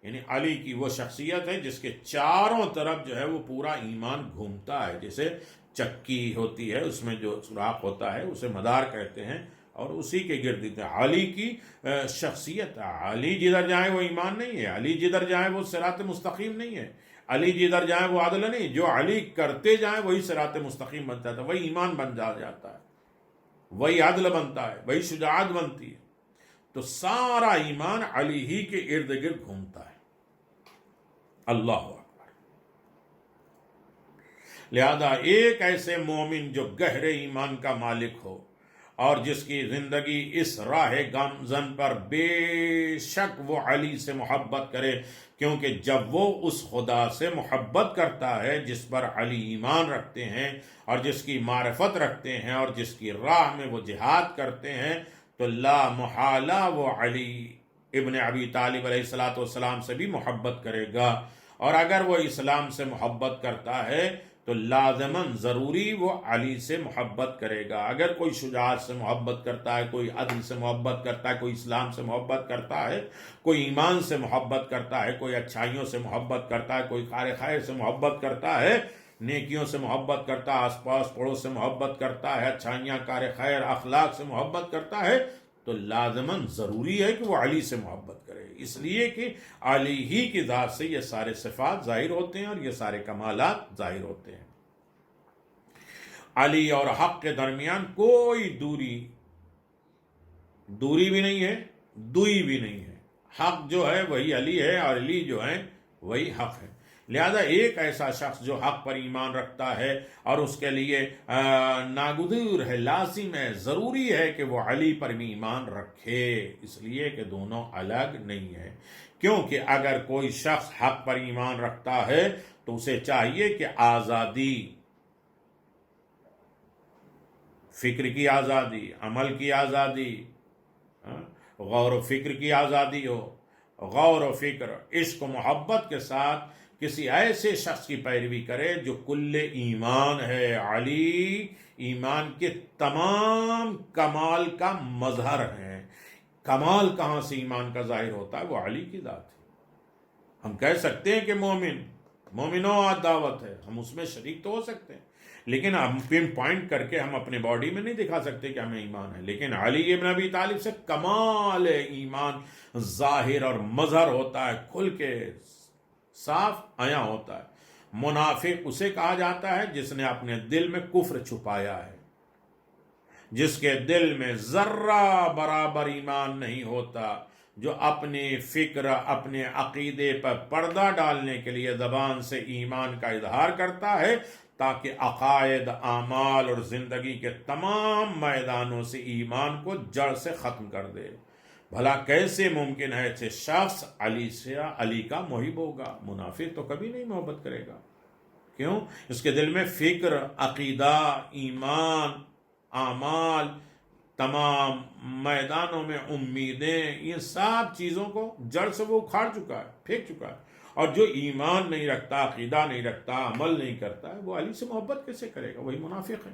یعنی علی کی وہ شخصیت ہے جس کے چاروں طرف جو ہے وہ پورا ایمان گھومتا ہے. جیسے چکی ہوتی ہے، اس میں جو سوراخ ہوتا ہے اسے مدار کہتے ہیں، اور اسی کے گرد علی کی شخصیت. علی جدھر جائیں وہ ایمان نہیں ہے، علی جدھر جائیں وہ صراط مستقیم نہیں ہے، علی جدھر جائیں وہ عدل نہیں. جو علی کرتے جائیں وہی صراط مستقیم بنتا ہے، وہی ایمان بن جاتا ہے، وہی عدل بنتا ہے، وہی شجاعت بنتی ہے. تو سارا ایمان علی ہی کے ارد گرد گھومتا ہے. اللہ اکبر. لہذا ایک ایسے مومن جو گہرے ایمان کا مالک ہو اور جس کی زندگی اس راہ گامزن پر بے شک وہ علی سے محبت کرے، کیونکہ جب وہ اس خدا سے محبت کرتا ہے جس پر علی ایمان رکھتے ہیں اور جس کی معرفت رکھتے ہیں اور جس کی راہ میں وہ جہاد کرتے ہیں، تو لا محالہ وہ علی ابن ابی طالب علیہ الصلوۃ والسلام سے بھی محبت کرے گا. اور اگر وہ اسلام سے محبت کرتا ہے تو لازماً ضروری وہ علی سے محبت کرے گا. اگر کوئی شجاعت سے محبت کرتا ہے، کوئی عدل سے محبت کرتا ہے، کوئی اسلام سے محبت کرتا ہے، کوئی ایمان سے محبت کرتا ہے، کوئی اچھائیوں سے محبت کرتا ہے، کوئی کار خیر سے محبت کرتا ہے، نیکیوں سے محبت کرتا ہے، آس پاس پڑوس سے محبت کرتا ہے، اچھائیاں، کار خیر، اخلاق سے محبت کرتا ہے، تو لازماً ضروری ہے کہ وہ علی سے محبت کرے. اس لیے کہ علی ہی کی ذات سے یہ سارے صفات ظاہر ہوتے ہیں اور یہ سارے کمالات ظاہر ہوتے ہیں. علی اور حق کے درمیان کوئی دوری بھی نہیں ہے، دوئی بھی نہیں ہے. حق جو ہے وہی علی ہے اور علی جو ہے وہی حق ہے. لہذا ایک ایسا شخص جو حق پر ایمان رکھتا ہے اور اس کے لیے ناگزیر ہے، لازم ہے، ضروری ہے کہ وہ علی پر بھی ایمان رکھے، اس لیے کہ دونوں الگ نہیں ہیں. کیونکہ اگر کوئی شخص حق پر ایمان رکھتا ہے تو اسے چاہیے کہ آزادی، فکر کی آزادی، عمل کی آزادی، غور و فکر کی آزادی ہو، غور و فکر، عشق و محبت کے ساتھ کسی ایسے شخص کی پیروی کرے جو کل ایمان ہے۔ علی ایمان کے تمام کمال کا مظہر ہے۔ کمال کہاں سے ایمان کا ظاہر ہوتا ہے؟ وہ علی کی ذات ہے۔ ہم کہہ سکتے ہیں کہ مومنوں دعوت ہے، ہم اس میں شریک تو ہو سکتے ہیں، لیکن ہم پن پوائنٹ کر کے ہم اپنے باڈی میں نہیں دکھا سکتے کہ ہمیں ایمان ہے۔ لیکن علی ابن ابی طالب سے کمال ایمان ظاہر اور مظہر ہوتا ہے، کھل کے صاف عیاں ہوتا ہے۔ منافق اسے کہا جاتا ہے جس نے اپنے دل میں کفر چھپایا ہے، جس کے دل میں ذرہ برابر ایمان نہیں ہوتا، جو اپنی فکر، اپنے عقیدے پر پردہ ڈالنے کے لیے زبان سے ایمان کا اظہار کرتا ہے تاکہ عقائد، اعمال اور زندگی کے تمام میدانوں سے ایمان کو جڑ سے ختم کر دے۔ بھلا کیسے ممکن ہے کہ شخص علی کا محب ہوگا؟ منافق تو کبھی نہیں محبت کرے گا۔ کیوں؟ اس کے دل میں فکر، عقیدہ، ایمان، اعمال، تمام میدانوں میں امیدیں، یہ سب چیزوں کو جڑ سے وہ اکھاڑ چکا ہے، پھینک چکا ہے۔ اور جو ایمان نہیں رکھتا، عقیدہ نہیں رکھتا، عمل نہیں کرتا ہے، وہ علی سے محبت کیسے کرے گا؟ وہی منافق ہے۔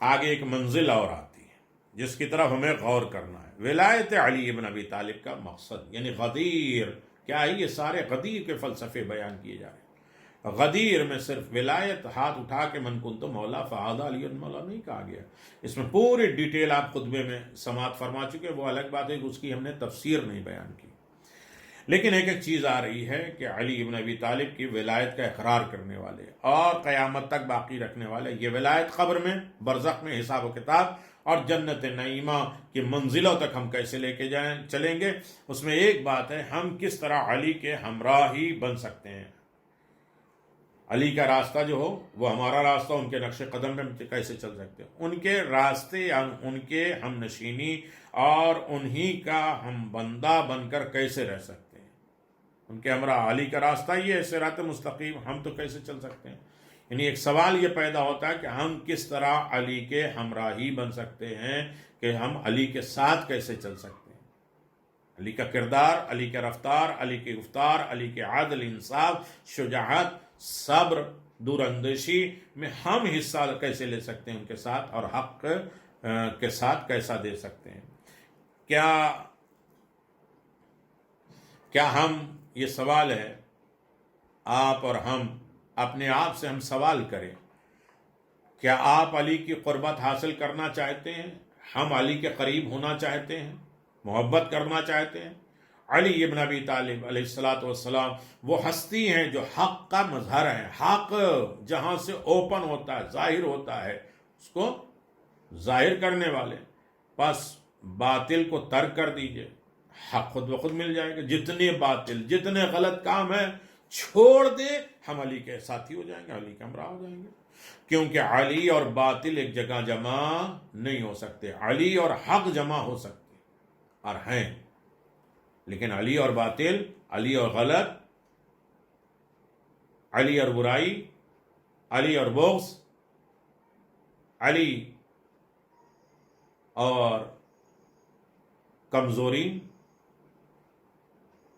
آگے ایک منزل اور آتی ہے جس کی طرف ہمیں غور کرنا ہے۔ ولایت علی ابن ابی طالب کا مقصد، یعنی غدیر کیا ہے؟ یہ سارے غدیر کے فلسفے بیان کیے جا رہے ہیں۔ غدیر میں صرف ولایت ہاتھ اٹھا کے من کنت مولا فہذا علی مولا نہیں کہا گیا، اس میں پوری ڈیٹیل آپ خطبے میں سماعت فرما چکے، وہ الگ بات ہے کہ اس کی ہم نے تفسیر نہیں بیان کی۔ لیکن ایک چیز آ رہی ہے کہ علی ابن ابی طالب کی ولایت کا اقرار کرنے والے اور قیامت تک باقی رکھنے والے، یہ ولایت قبر میں، برزخ میں، حساب و کتاب اور جنت نعیمہ کی منزلوں تک ہم کیسے لے کے چلیں گے، اس میں ایک بات ہے، ہم کس طرح علی کے ہمراہی بن سکتے ہیں۔ علی کا راستہ جو ہو وہ ہمارا راستہ، ان کے نقش قدم میں ہم کیسے چل سکتے ہیں، ان کے راستے، ان کے ہم نشینی اور انہی کا ہم بندہ بن کر کیسے رہ سکتے ہیں۔ ان کے ہمراہ، علی کا راستہ یہ ہے صراط مستقیم، ہم تو کیسے چل سکتے ہیں؟ یعنی ایک سوال یہ پیدا ہوتا ہے کہ ہم کس طرح علی کے ہمراہی بن سکتے ہیں، کہ ہم علی کے ساتھ کیسے چل سکتے ہیں۔ علی کا کردار، علی کے رفتار، علی کے گفتار، علی کے عدل، انصاف، شجاعت، صبر، دور اندیشی میں ہم حصہ کیسے لے سکتے ہیں ان کے ساتھ، اور حق کے ساتھ کیسا دے سکتے ہیں۔ کیا ہم، یہ سوال ہے، آپ اور ہم اپنے آپ سے ہم سوال کریں، کیا آپ علی کی قربت حاصل کرنا چاہتے ہیں؟ ہم علی کے قریب ہونا چاہتے ہیں، محبت کرنا چاہتے ہیں؟ علی ابن ابی طالب علیہ الصلوۃ والسلام وہ ہستی ہیں جو حق کا مظہر ہے۔ حق جہاں سے اوپن ہوتا ہے، ظاہر ہوتا ہے، اس کو ظاہر کرنے والے، بس باطل کو ترک کر دیجئے، حق خود بخود مل جائے گا۔ جتنے باطل، جتنے غلط کام ہیں چھوڑ دے، ہم علی کے ساتھی ہو جائیں گے، علی کے ہمراہ ہو جائیں گے۔ کیونکہ علی اور باطل ایک جگہ جمع نہیں ہو سکتے، علی اور حق جمع ہو سکتے اور ہیں، لیکن علی اور باطل، علی اور غلط، علی اور برائی، علی اور بغض، علی اور کمزوری،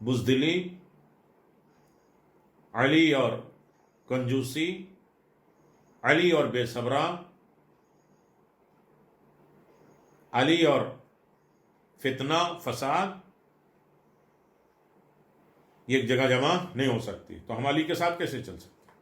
بزدلی، علی اور کنجوسی، علی اور بے صبرا، علی اور فتنہ، فساد، یہ ایک جگہ جمع نہیں ہو سکتی، تو ہم علی کے ساتھ کیسے چل سکتے؟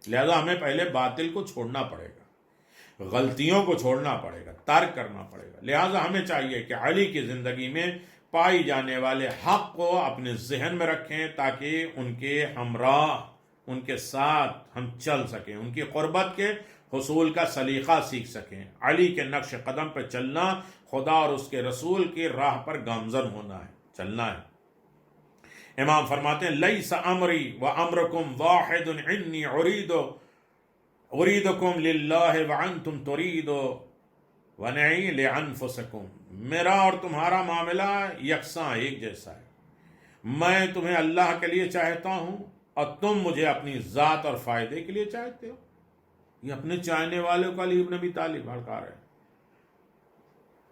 لہذا ہمیں پہلے باطل کو چھوڑنا پڑے گا، غلطیوں کو چھوڑنا پڑے گا، ترک کرنا پڑے گا۔ لہذا ہمیں چاہیے کہ علی کی زندگی میں پائی جانے والے حق کو اپنے ذہن میں رکھیں تاکہ ان کے ہمراہ، ان کے ساتھ ہم چل سکیں، ان کی قربت کے حصول کا سلیقہ سیکھ سکیں۔ علی کے نقش قدم پر چلنا، خدا اور اس کے رسول کی راہ پر گامزن ہونا ہے، چلنا ہے۔ امام فرماتے ہیں لیس امری و امرکم واحد انی اریدکم للہ وانتم تریدو ونعی لانفسکم، میرا اور تمہارا معاملہ یکساں ایک جیسا ہے، میں تمہیں اللہ کے لیے چاہتا ہوں اور تم مجھے اپنی ذات اور فائدے کے لیے چاہتے ہو. یہ اپنے چاہنے والوں کو علی بن ابی طالب بھڑکا رہے ہیں.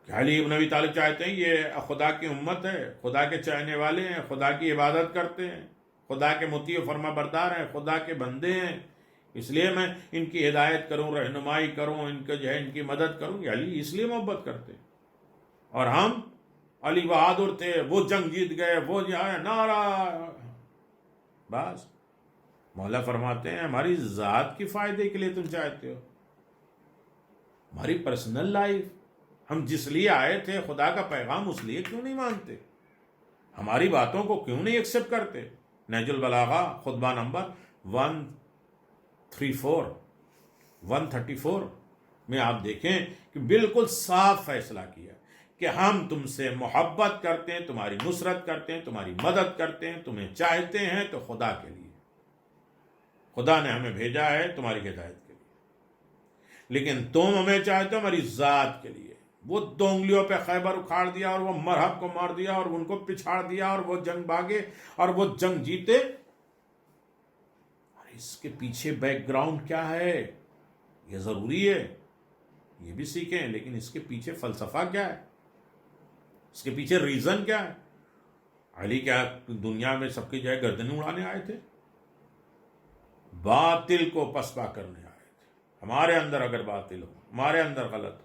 کیا علی بن ابی طالب چاہتے ہیں یہ خدا کی امت ہے، خدا کے چاہنے والے ہیں، خدا کی عبادت کرتے ہیں، خدا کے مطیع و فرما بردار ہیں، خدا کے بندے ہیں، اس لیے میں ان کی ہدایت کروں، رہنمائی کروں، ان کو جو ہے ان کی مدد کروں. یہ علی اس لیے محبت کرتے ہیں. اور ہم علی بہادر تھے، وہ جنگ جیت گئے، وہ جو ہے نعرہ. بس مولا فرماتے ہیں ہماری ذات کی فائدے کے لیے تم چاہتے ہو، ہماری پرسنل لائف، ہم جس لیے آئے تھے خدا کا پیغام، اس لیے کیوں نہیں مانتے؟ ہماری باتوں کو کیوں نہیں ایکسیپٹ کرتے؟ نہج البلاغہ خطبہ نمبر 134 میں آپ دیکھیں کہ بالکل صاف فیصلہ کیا کہ ہم تم سے محبت کرتے ہیں، تمہاری نصرت کرتے ہیں، تمہاری مدد کرتے ہیں، تمہیں چاہتے ہیں تو خدا کے لیے. خدا نے ہمیں بھیجا ہے تمہاری ہدایت کے لیے، لیکن تم ہمیں چاہتے ہو ہماری ذات کے لیے. وہ دو انگلیوں پہ خیبر اکھاڑ دیا اور وہ مرہب کو مار دیا اور ان کو پچھاڑ دیا اور وہ جنگ بھاگے اور وہ جنگ جیتے. اور اس کے پیچھے بیک گراؤنڈ کیا ہے یہ ضروری ہے، یہ بھی سیکھیں. لیکن اس کے پیچھے فلسفہ کیا ہے، اس کے پیچھے ریزن کیا ہے؟ علی کیا دنیا میں سب کی جائے گردنیں اڑانے آئے تھے؟ باطل کو پسپا کرنے آئے تھے. ہمارے اندر اگر باطل ہو، ہمارے اندر غلط ہو،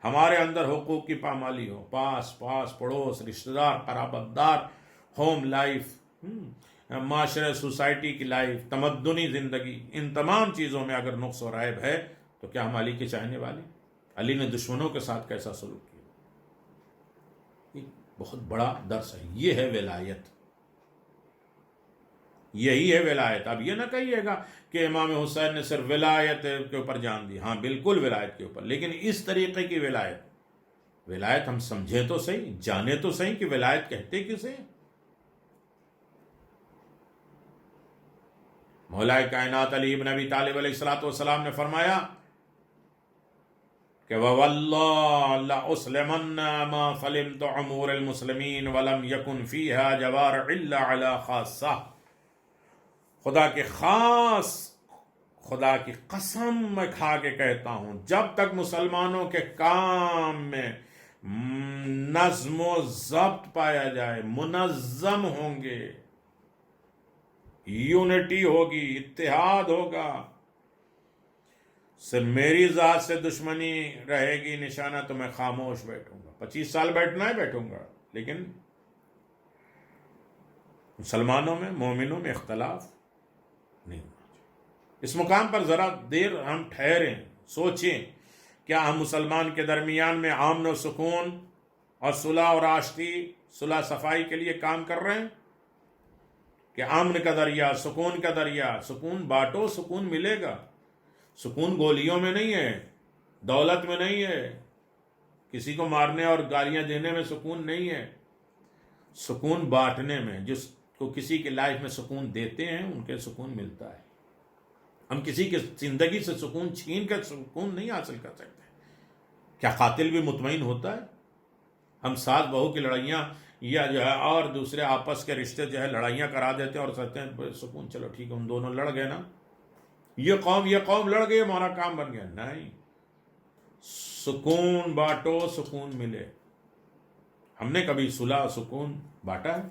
ہمارے اندر حقوق کی پامالی ہو، پاس پڑوس، رشتہ دار، قرابت دار، ہوم لائف، معاشرے، سوسائٹی کی لائف، تمدنی زندگی، ان تمام چیزوں میں اگر نقص و عیب ہے تو کیا ہم علی کے چاہنے والے؟ علی نے دشمنوں کے ساتھ کیسا سلوک کیا؟ ایک بہت بڑا درس ہے. یہ ہے ولایت، یہی ہے ولایت. اب یہ نہ کہیے گا کہ امام حسین نے صرف ولایت کے اوپر جان دی. ہاں بالکل ولایت کے اوپر، لیکن اس طریقے کی ولایت ہم سمجھے تو صحیح، جانے تو صحیح کہ ولایت کہتے کسے. مولا کائنات علی بن ابی طالب علیہ الصلوۃ والسلام نے فرمایا کہ وَوَاللَّهِ لَأُسْلِمَنَّ مَا فَلِمْتُ عُمُورِ الْمُسْلِمِينَ وَلَمْ يَكُنْ فِيهَا جَوَارٌ إِلَّا عَلَى خَاصَّةٍ. خدا کی قسم میں کھا کے کہتا ہوں، جب تک مسلمانوں کے کام میں نظم و ضبط پایا جائے، منظم ہوں گے، یونٹی ہوگی، اتحاد ہوگا، صرف میری ذات سے دشمنی رہے گی نشانہ، تو میں خاموش بیٹھوں گا. 25 سال بیٹھنا ہے بیٹھوں گا، لیکن مسلمانوں میں، مومنوں میں اختلاف نہیں ہونا چاہیے. اس مقام پر ذرا دیر ہم ٹھہریں، سوچیں، کیا ہم مسلمان کے درمیان میں امن و سکون اور صلح اور آشتی، صلح صفائی کے لیے کام کر رہے ہیں؟ کہ امن کا دریا، سکون کا دریا، سکون بانٹو، سکون ملے گا. سکون گولیوں میں نہیں ہے، دولت میں نہیں ہے، کسی کو مارنے اور گالیاں دینے میں سکون نہیں ہے. سکون بانٹنے میں. جس کو کسی کی لائف میں سکون دیتے ہیں ان کے سکون ملتا ہے. ہم کسی کی زندگی سے سکون چھین کر سکون نہیں حاصل کر سکتے. کیا قاتل بھی مطمئن ہوتا ہے؟ ہم ساس بہو کی لڑائیاں یا جو ہے اور دوسرے آپس کے رشتے جو ہے لڑائیاں کرا دیتے ہیں اور کہتے ہیں سکون، چلو ٹھیک ہے، ہم دونوں لڑ گئے نا، یہ قوم لڑ گئی، ہمارا کام بن گیا. نہیں، سکون بانٹو، سکون ملے. ہم نے کبھی صلح سکون بانٹا ہے؟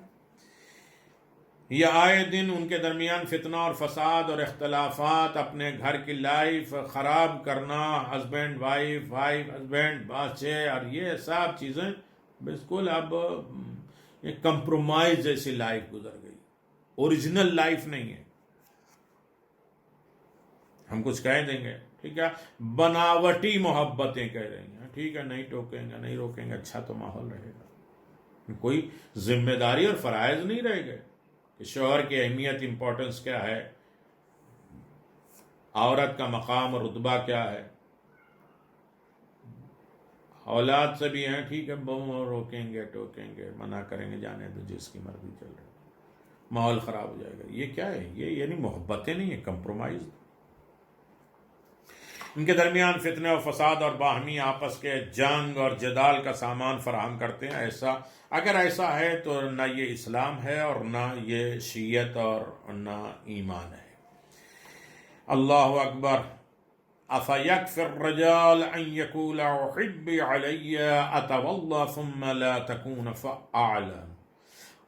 یہ آئے دن ان کے درمیان فتنہ اور فساد اور اختلافات، اپنے گھر کی لائف خراب کرنا، ہسبینڈ وائف، ہسبینڈ بچے، اور یہ سب چیزیں بالکل اب ایک کمپرومائز جیسی لائف گزر گئی، اوریجنل لائف نہیں ہے. ہم کچھ کہہ دیں گے، ٹھیک ہے، بناوٹی محبتیں کہہ رہی ہیں، ٹھیک ہے، نہیں ٹوکیں گے، نہیں روکیں گے، اچھا تو ماحول رہے گا. کوئی ذمہ داری اور فرائض نہیں رہ گئے کہ شوہر کی اہمیت، امپورٹنس کیا ہے، عورت کا مقام اور رتبہ کیا ہے. اولاد سے بھی ہیں، ٹھیک ہے، روکیں گے، ٹوکیں گے، منع کریں گے، جانے دو جس کی مرضی چل رہی، ماحول خراب ہو جائے گا. یہ کیا ہے؟ یہ یعنی محبتیں نہیں ہیں، کمپرومائز. ان کے درمیان فتنے و فساد اور باہمی آپس کے جنگ اور جدال کا سامان فراہم کرتے ہیں. اگر ایسا ہے تو نہ یہ اسلام ہے اور نہ یہ شیعت اور نہ ایمان ہے. اللہ اکبر. افیکفی الرجال ان یقول احبی علی اتولی ثم لا تکون فعالا.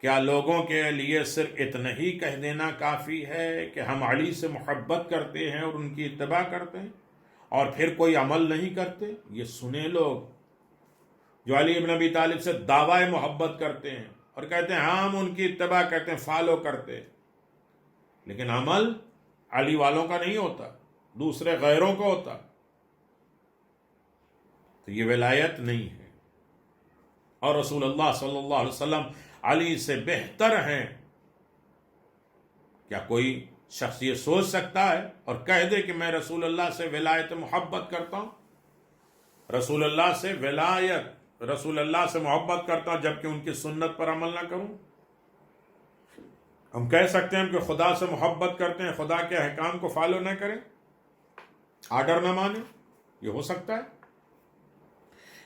کیا لوگوں کے لیے صرف اتنا ہی کہہ دینا کافی ہے کہ ہم علی سے محبت کرتے ہیں اور ان کی اتباع کرتے ہیں اور پھر کوئی عمل نہیں کرتے؟ یہ سنے لوگ جو علی ابن ابی طالب سے دعوی محبت کرتے ہیں اور کہتے ہیں ہم ان کی اتباع کرتے ہیں، فالو کرتے ہیں، لیکن عمل علی والوں کا نہیں ہوتا، دوسرے غیروں کا ہوتا. تو یہ ولایت نہیں ہے. اور رسول اللہ صلی اللہ علیہ وسلم علی سے بہتر ہیں. کیا کوئی شخص یہ سوچ سکتا ہے اور کہہ دے کہ میں رسول اللہ سے ولایت محبت کرتا ہوں، رسول اللہ سے محبت کرتا ہوں جبکہ ان کی سنت پر عمل نہ کروں؟ ہم کہہ سکتے ہیں کہ خدا سے محبت کرتے ہیں، خدا کے احکام کو فالو نہ کریں، آرڈر نہ مانیں؟ یہ ہو سکتا ہے؟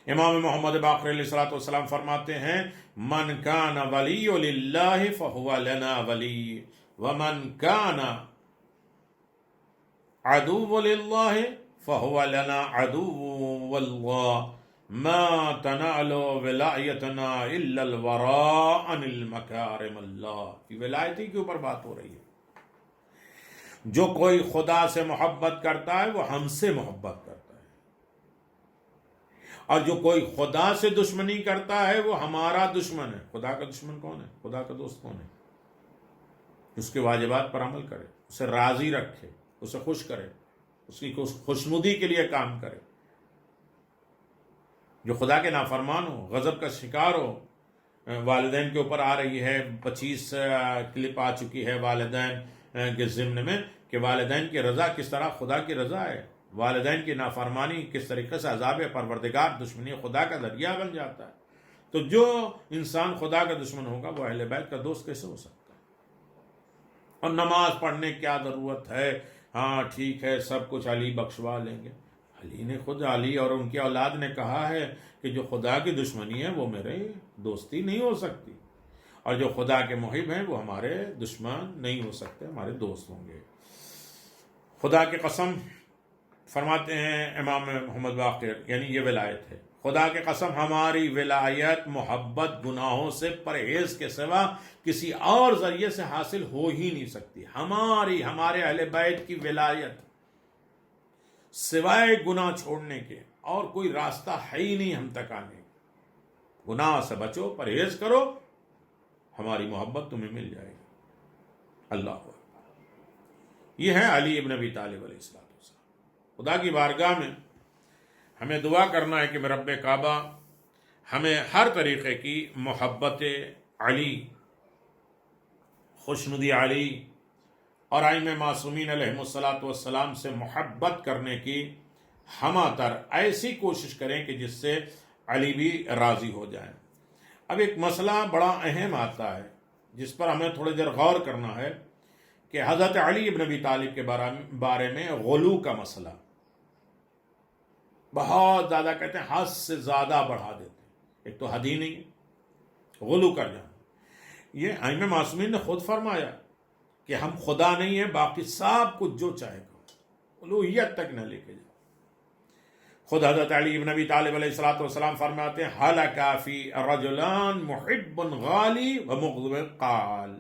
امام محمد باقر علیہ الصلوۃ والسلام فرماتے ہیں من کان ولی للہ فہو لنا ولی ومن کان عدو للہ فہو لنا عدو واللہ ما تنال ولایتنا الا الوراء عن المکارم اللہ. یہ ولایتی کے اوپر بات ہو رہی ہے. جو کوئی خدا سے محبت کرتا ہے وہ ہم سے محبت کرتا ہے، اور جو کوئی خدا سے دشمنی کرتا ہے وہ ہمارا دشمن ہے. خدا کا دشمن کون ہے؟ خدا کا دوست کون ہے؟ اس کے واجبات پر عمل کرے، اسے راضی رکھے، اسے خوش کرے، اس کی خوشنودی کے لیے کام کرے. جو خدا کے نافرمان ہو، غضب کا شکار ہو. والدین کے اوپر آ رہی ہے 25 کلپ آ چکی ہے والدین کے ضمن میں کہ والدین کی رضا کس طرح خدا کی رضا ہے، والدین کی نافرمانی کس طریقے سے عذاب پروردگار، دشمنی خدا کا ذریعہ بن جاتا ہے. تو جو انسان خدا کا دشمن ہوگا وہ اہل بیت کا دوست کیسے ہو سکتا ہے؟ اور نماز پڑھنے کی کیا ضرورت ہے؟ ہاں ٹھیک ہے سب کچھ علی بخشوا لیں گے. علی نے خود، علی اور ان کی اولاد نے کہا ہے کہ جو خدا کی دشمنی ہے وہ میرے دوستی نہیں ہو سکتی، اور جو خدا کے محب ہیں وہ ہمارے دشمن نہیں ہو سکتے، ہمارے دوست ہوں گے. خدا کی قسم فرماتے ہیں امام محمد باقر، یعنی یہ ولایت ہے، خدا کی قسم ہماری ولایت محبت گناہوں سے پرہیز کے سوا کسی اور ذریعے سے حاصل ہو ہی نہیں سکتی. ہمارے اہل بیت کی ولایت سوائے گناہ چھوڑنے کے اور کوئی راستہ ہے ہی نہیں ہم تک آنے. گناہ سے بچو، پرہیز کرو، ہماری محبت تمہیں مل جائے گی. اللہ اکبر. یہ ہے علی ابن ابی طالب علیہ السلام. خدا کی بارگاہ میں ہمیں دعا کرنا ہے کہ رب کعبہ ہمیں ہر طریقے کی محبت علی، خوشنودی علی اور ائمہ معصومین علیہم الصلاۃ والسلام سے محبت کرنے کی ہمہ تر ایسی کوشش کریں کہ جس سے علی بھی راضی ہو جائیں. اب ایک مسئلہ بڑا اہم آتا ہے جس پر ہمیں تھوڑی دیر غور کرنا ہے کہ حضرت علی ابن ابی طالب کے بارے میں غلو کا مسئلہ بہت زیادہ کہتے ہیں، حد سے زیادہ بڑھا دیتے ہیں. ایک تو حد ہی نہیں ہے، غلو کر جانا. یہ ائمہ معصومین نے خود فرمایا کہ ہم خدا نہیں ہیں، باقی سب کچھ جو چاہے کرو، الوہیت تک نہ لے کے جاؤ. خود حضرت علی ابن ابی طالب علیہ الصلوۃ والسلام فرماتے ہیں ہلک فی رجلان محب غالی ومغضب قال.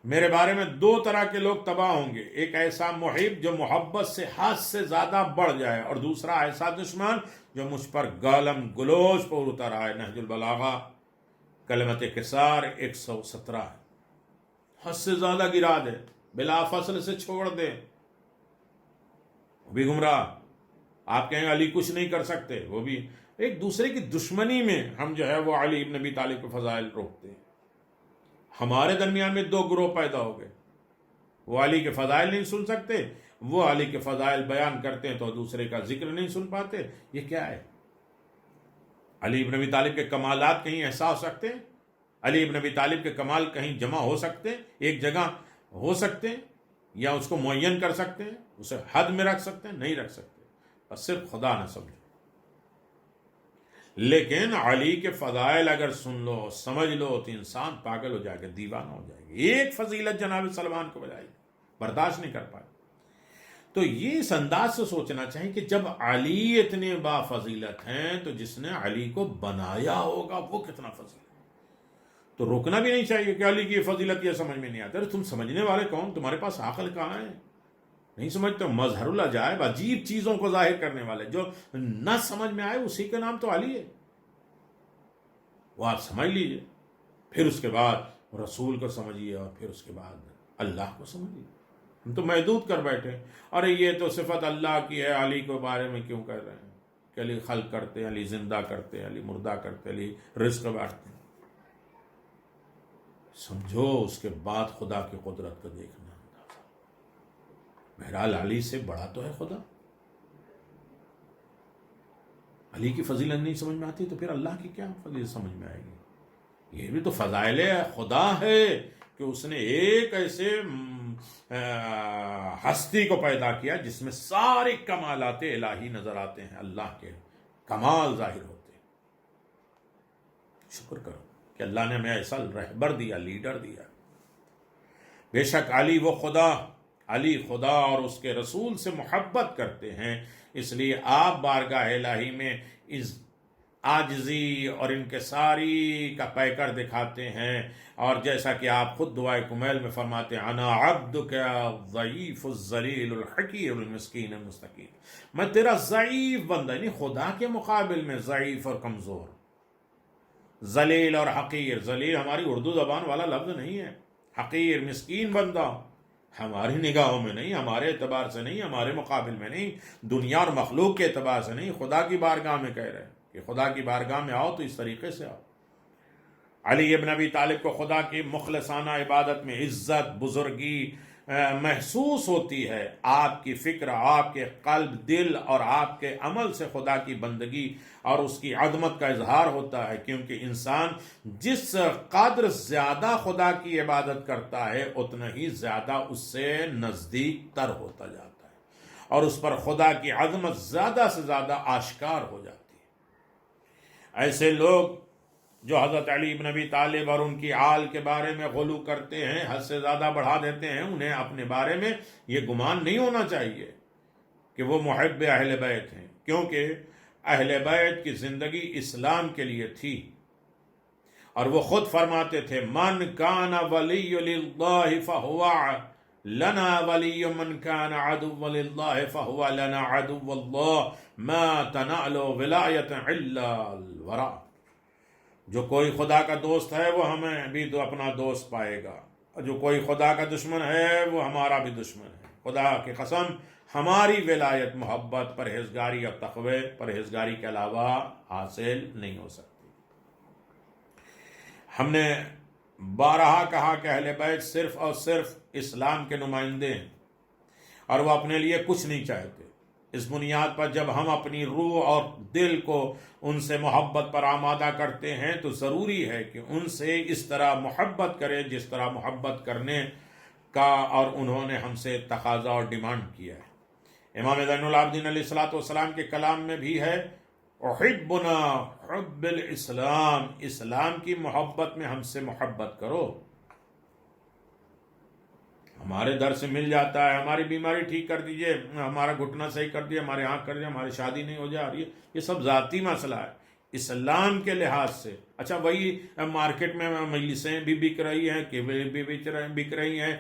میرے بارے میں دو طرح کے لوگ تباہ ہوں گے، ایک ایسا محب جو محبت سے حد سے زیادہ بڑھ جائے، اور دوسرا ایسا دشمن جو مجھ پر گالم گلوچ پر اتر آئے. نہج البلاغہ کلمت کسار 117 ہے. حد سے زیادہ گرا دے، بلا فصل سے چھوڑ دے، وہ بھی گمراہ. آپ کہیں علی کچھ نہیں کر سکتے، وہ بھی ایک دوسرے کی دشمنی میں ہم جو ہے وہ علی ابن ابی طالب کے فضائل روکتے ہیں. ہمارے درمیان میں دو گروہ پیدا ہو گئے، وہ علی کے فضائل نہیں سن سکتے، وہ علی کے فضائل بیان کرتے ہیں تو دوسرے کا ذکر نہیں سن پاتے. یہ کیا ہے؟ علی ابن ابی طالب کے کمالات کہیں احساس ہو سکتے ہیں؟ علی ابن ابی طالب کے کمال کہیں جمع ہو سکتے ہیں، ایک جگہ ہو سکتے ہیں، یا اس کو معین کر سکتے ہیں، اسے حد میں رکھ سکتے ہیں؟ نہیں رکھ سکتے. بس صرف خدا نہ سمجھو. لیکن علی کے فضائل اگر سن لو سمجھ لو تو انسان پاگل ہو جائے گا, دیوانہ ہو جائے گا. ایک فضیلت جناب سلمان کو بجائے برداشت نہیں کر پائے. تو یہ اس انداز سے سوچنا چاہیے کہ جب علی اتنے با فضیلت ہیں تو جس نے علی کو بنایا ہوگا وہ کتنا فضیلت. تو روکنا بھی نہیں چاہیے کہ علی کی یہ فضیلت یہ سمجھ میں نہیں آتا. تم سمجھنے والے کون؟ تمہارے پاس عقل کہاں ہے؟ نہیں سمجھتے. مظہر العجائب عجیب چیزوں کو ظاہر کرنے والے جو نہ سمجھ میں آئے اسی کا نام تو علی ہے. وہ آپ سمجھ لیجئے, پھر اس کے بعد رسول کو سمجھیے اور پھر اس کے بعد اللہ کو سمجھیے. ہم تو محدود کر بیٹھے. ارے یہ تو صفت اللہ کی ہے, علی کے بارے میں کیوں کہہ رہے ہیں کہ علی خلق کرتے ہیں, علی زندہ کرتے ہیں, علی مردہ کرتے ہیں, علی رزق بانٹتے ہیں. سمجھو اس کے بعد خدا کی قدرت کو دیکھنا. بہرحال علی سے بڑا تو ہے خدا. علی کی فضیلت نہیں سمجھ میں آتی تو پھر اللہ کی کیا فضیلت سمجھ میں آئے گی؟ یہ بھی تو فضائل خدا ہے کہ اس نے ایک ایسے ہستی کو پیدا کیا جس میں سارے کمالات الہی نظر آتے ہیں, اللہ کے کمال ظاہر ہوتے ہیں. شکر کرو کہ اللہ نے ہمیں ایسا رہبر دیا, لیڈر دیا. بے شک علی وہ خدا, علی خدا اور اس کے رسول سے محبت کرتے ہیں, اس لیے آپ بارگاہ الہی میں اس عاجزی اور انکساری کا پیکر دکھاتے ہیں. اور جیسا کہ آپ خود دعائے کمیل میں فرماتے ہیں, انا عبدک الضعیف الذلیل الحقیر المسکین المستقیم, میں تیرا ضعیف بندہ, یعنی خدا کے مقابل میں ضعیف اور کمزور, ذلیل اور حقیر. ذلیل ہماری اردو زبان والا لفظ نہیں ہے, حقیر مسکین بندہ ہماری نگاہوں میں نہیں, ہمارے اعتبار سے نہیں, ہمارے مقابل میں نہیں, دنیا اور مخلوق کے اعتبار سے نہیں, خدا کی بارگاہ میں کہہ رہے ہیں کہ خدا کی بارگاہ میں آؤ تو اس طریقے سے آؤ. علی ابن ابی طالب کو خدا کی مخلصانہ عبادت میں عزت بزرگی محسوس ہوتی ہے. آپ کی فکر, آپ کے قلب, دل اور آپ کے عمل سے خدا کی بندگی اور اس کی عظمت کا اظہار ہوتا ہے, کیونکہ انسان جس قدر زیادہ خدا کی عبادت کرتا ہے اتنا ہی زیادہ اس سے نزدیک تر ہوتا جاتا ہے اور اس پر خدا کی عظمت زیادہ سے زیادہ آشکار ہو جاتی ہے. ایسے لوگ جو حضرت علی بن ابی طالب اور ان کی آل کے بارے میں غلو کرتے ہیں, حد سے زیادہ بڑھا دیتے ہیں, انہیں اپنے بارے میں یہ گمان نہیں ہونا چاہیے کہ وہ محب اہل بیت ہیں, کیونکہ اہل بیت کی زندگی اسلام کے لیے تھی. اور وہ خود فرماتے تھے, من کان ولی للہ فہو لنا ولی, من کان عدو للہ فہو لنا عدو اللہ, ما تنال ولایت الا الورا. جو کوئی خدا کا دوست ہے وہ ہمیں بھی تو اپنا دوست پائے گا, اور جو کوئی خدا کا دشمن ہے وہ ہمارا بھی دشمن ہے. خدا کی قسم ہماری ولایت محبت, پرہیزگاری اور تقوی, پرہیزگاری کے علاوہ حاصل نہیں ہو سکتی. ہم نے بارہا کہا کہ اہل بیت صرف اور صرف اسلام کے نمائندے ہیں اور وہ اپنے لیے کچھ نہیں چاہتے. اس بنیاد پر جب ہم اپنی روح اور دل کو ان سے محبت پر آمادہ کرتے ہیں تو ضروری ہے کہ ان سے اس طرح محبت کریں جس طرح محبت کرنے کا اور انہوں نے ہم سے تقاضا اور ڈیمانڈ کیا ہے. امام زین العابدین علیہ الصلوۃ والسلام کے کلام میں بھی ہے, احبنا حب الاسلام, اسلام کی محبت میں ہم سے محبت کرو. ہمارے در سے مل جاتا ہے, ہماری بیماری ٹھیک کر دیجئے, ہمارا گھٹنا صحیح کر دیجئے, ہمارے آنکھ کر دیجئے, ہماری شادی نہیں ہو جا رہی ہے, یہ سب ذاتی مسئلہ ہے. اسلام کے لحاظ سے اچھا وہی مارکیٹ میں مجلسیں بھی بک رہی ہیں کہ بھی بک رہی ہیں,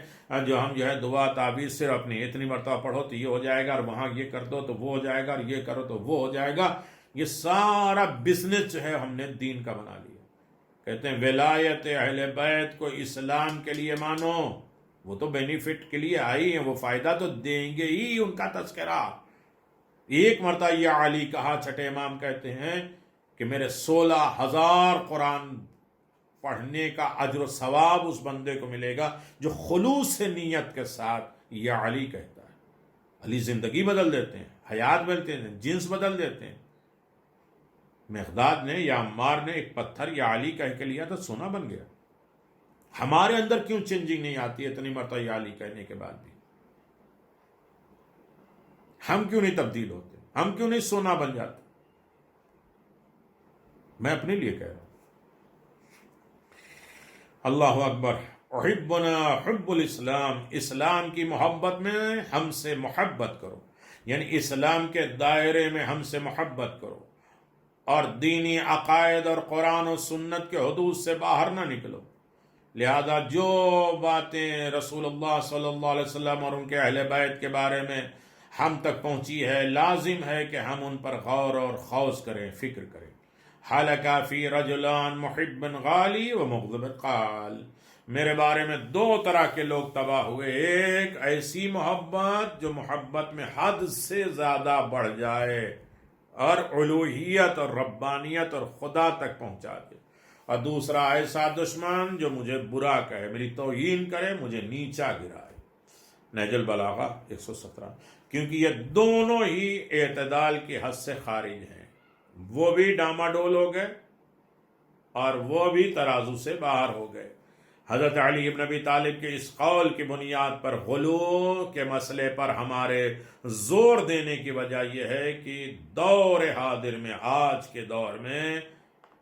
جو ہم جو ہے دعا تعویذ صرف اپنی اتنی مرتبہ پڑھو تو یہ ہو جائے گا, اور وہاں یہ کر دو تو وہ ہو جائے گا, اور یہ کرو تو وہ ہو جائے گا. یہ سارا بزنس جو ہے ہم نے دین کا بنا لیا. کہتے ہیں ولایت اہل بیت کو اسلام کے لیے مانو, وہ تو بینیفٹ کے لیے آئی ہیں, وہ فائدہ تو دیں گے ہی. ان کا تذکرہ ایک مرتبہ یہ علی کہا, چھٹے امام کہتے ہیں کہ میرے 16,000 قرآن پڑھنے کا اجر و ثواب اس بندے کو ملے گا جو خلوص نیت کے ساتھ یہ علی کہتا ہے. علی زندگی بدل دیتے ہیں, حیات بدلتے ہیں, جنس بدل دیتے ہیں. مقداد نے یا عمار نے ایک پتھر یا علی کہہ کے لیا تو سونا بن گیا. ہمارے اندر کیوں چینجنگ نہیں آتی ہے اتنی مرتبہ یا علی کہنے کے بعد بھی؟ ہم کیوں نہیں تبدیل ہوتے؟ ہم کیوں نہیں سونا بن جاتے؟ میں اپنے لیے کہہ رہا ہوں۔ اللہ اکبر۔ احبنا حب الاسلام، اسلام کی محبت میں ہم سے محبت کرو، یعنی اسلام کے دائرے میں ہم سے محبت کرو، اور دینی عقائد اور قرآن و سنت کے حدود سے باہر نہ نکلو۔ لہذا جو باتیں رسول اللہ صلی اللہ علیہ وسلم اور ان کے اہل بیت کے بارے میں ہم تک پہنچی ہے، لازم ہے کہ ہم ان پر غور اور خوض کریں، فکر کریں۔ حلقہ فی رجلان محب غالی و مغضب قال، میرے بارے میں دو طرح کے لوگ تباہ ہوئے، ایک ایسی محبت جو محبت میں حد سے زیادہ بڑھ جائے اور الوہیت اور ربانیت اور خدا تک پہنچا دے، اور دوسرا ایسا دشمن جو مجھے برا کہے، میری توہین کرے، مجھے نیچا گرائے۔ نہج البلاغہ 117۔ کیونکہ یہ دونوں ہی اعتدال کی حد سے خارج ہیں، وہ بھی ڈاماڈول ہو گئے اور وہ بھی ترازو سے باہر ہو گئے۔ حضرت علی ابن ابی طالب کے اس قول کی بنیاد پر غلو کے مسئلے پر ہمارے زور دینے کی وجہ یہ ہے کہ دور حاضر میں، آج کے دور میں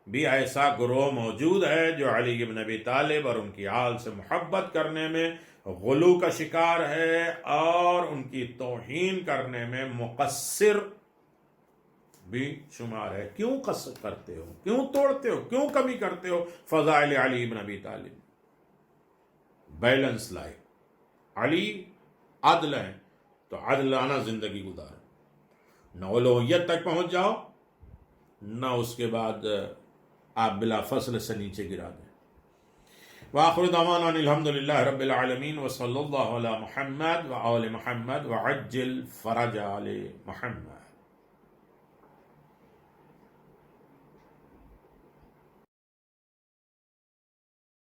بھی ایسا گروہ موجود ہے جو علی ابن ابی طالب اور ان کی آل سے محبت کرنے میں غلو کا شکار ہے اور ان کی توہین کرنے میں مقصر بھی شمار ہے۔ کیوں قصر کرتے ہو؟ کیوں توڑتے ہو؟ کیوں کمی کرتے ہو فضائل علی ابن ابی طالب؟ بیلنس لائے، علی عدل ہے تو عدلانہ زندگی گزارو، نہ الوہیت تک پہنچ جاؤ، نہ اس کے بعد آپ بلا فصل سے نیچے گرا دیں۔ وآخر دعوانا الحمدللہ رب العالمین وصلی اللہ علی محمد وآل محمد وعجل فرج آل محمد۔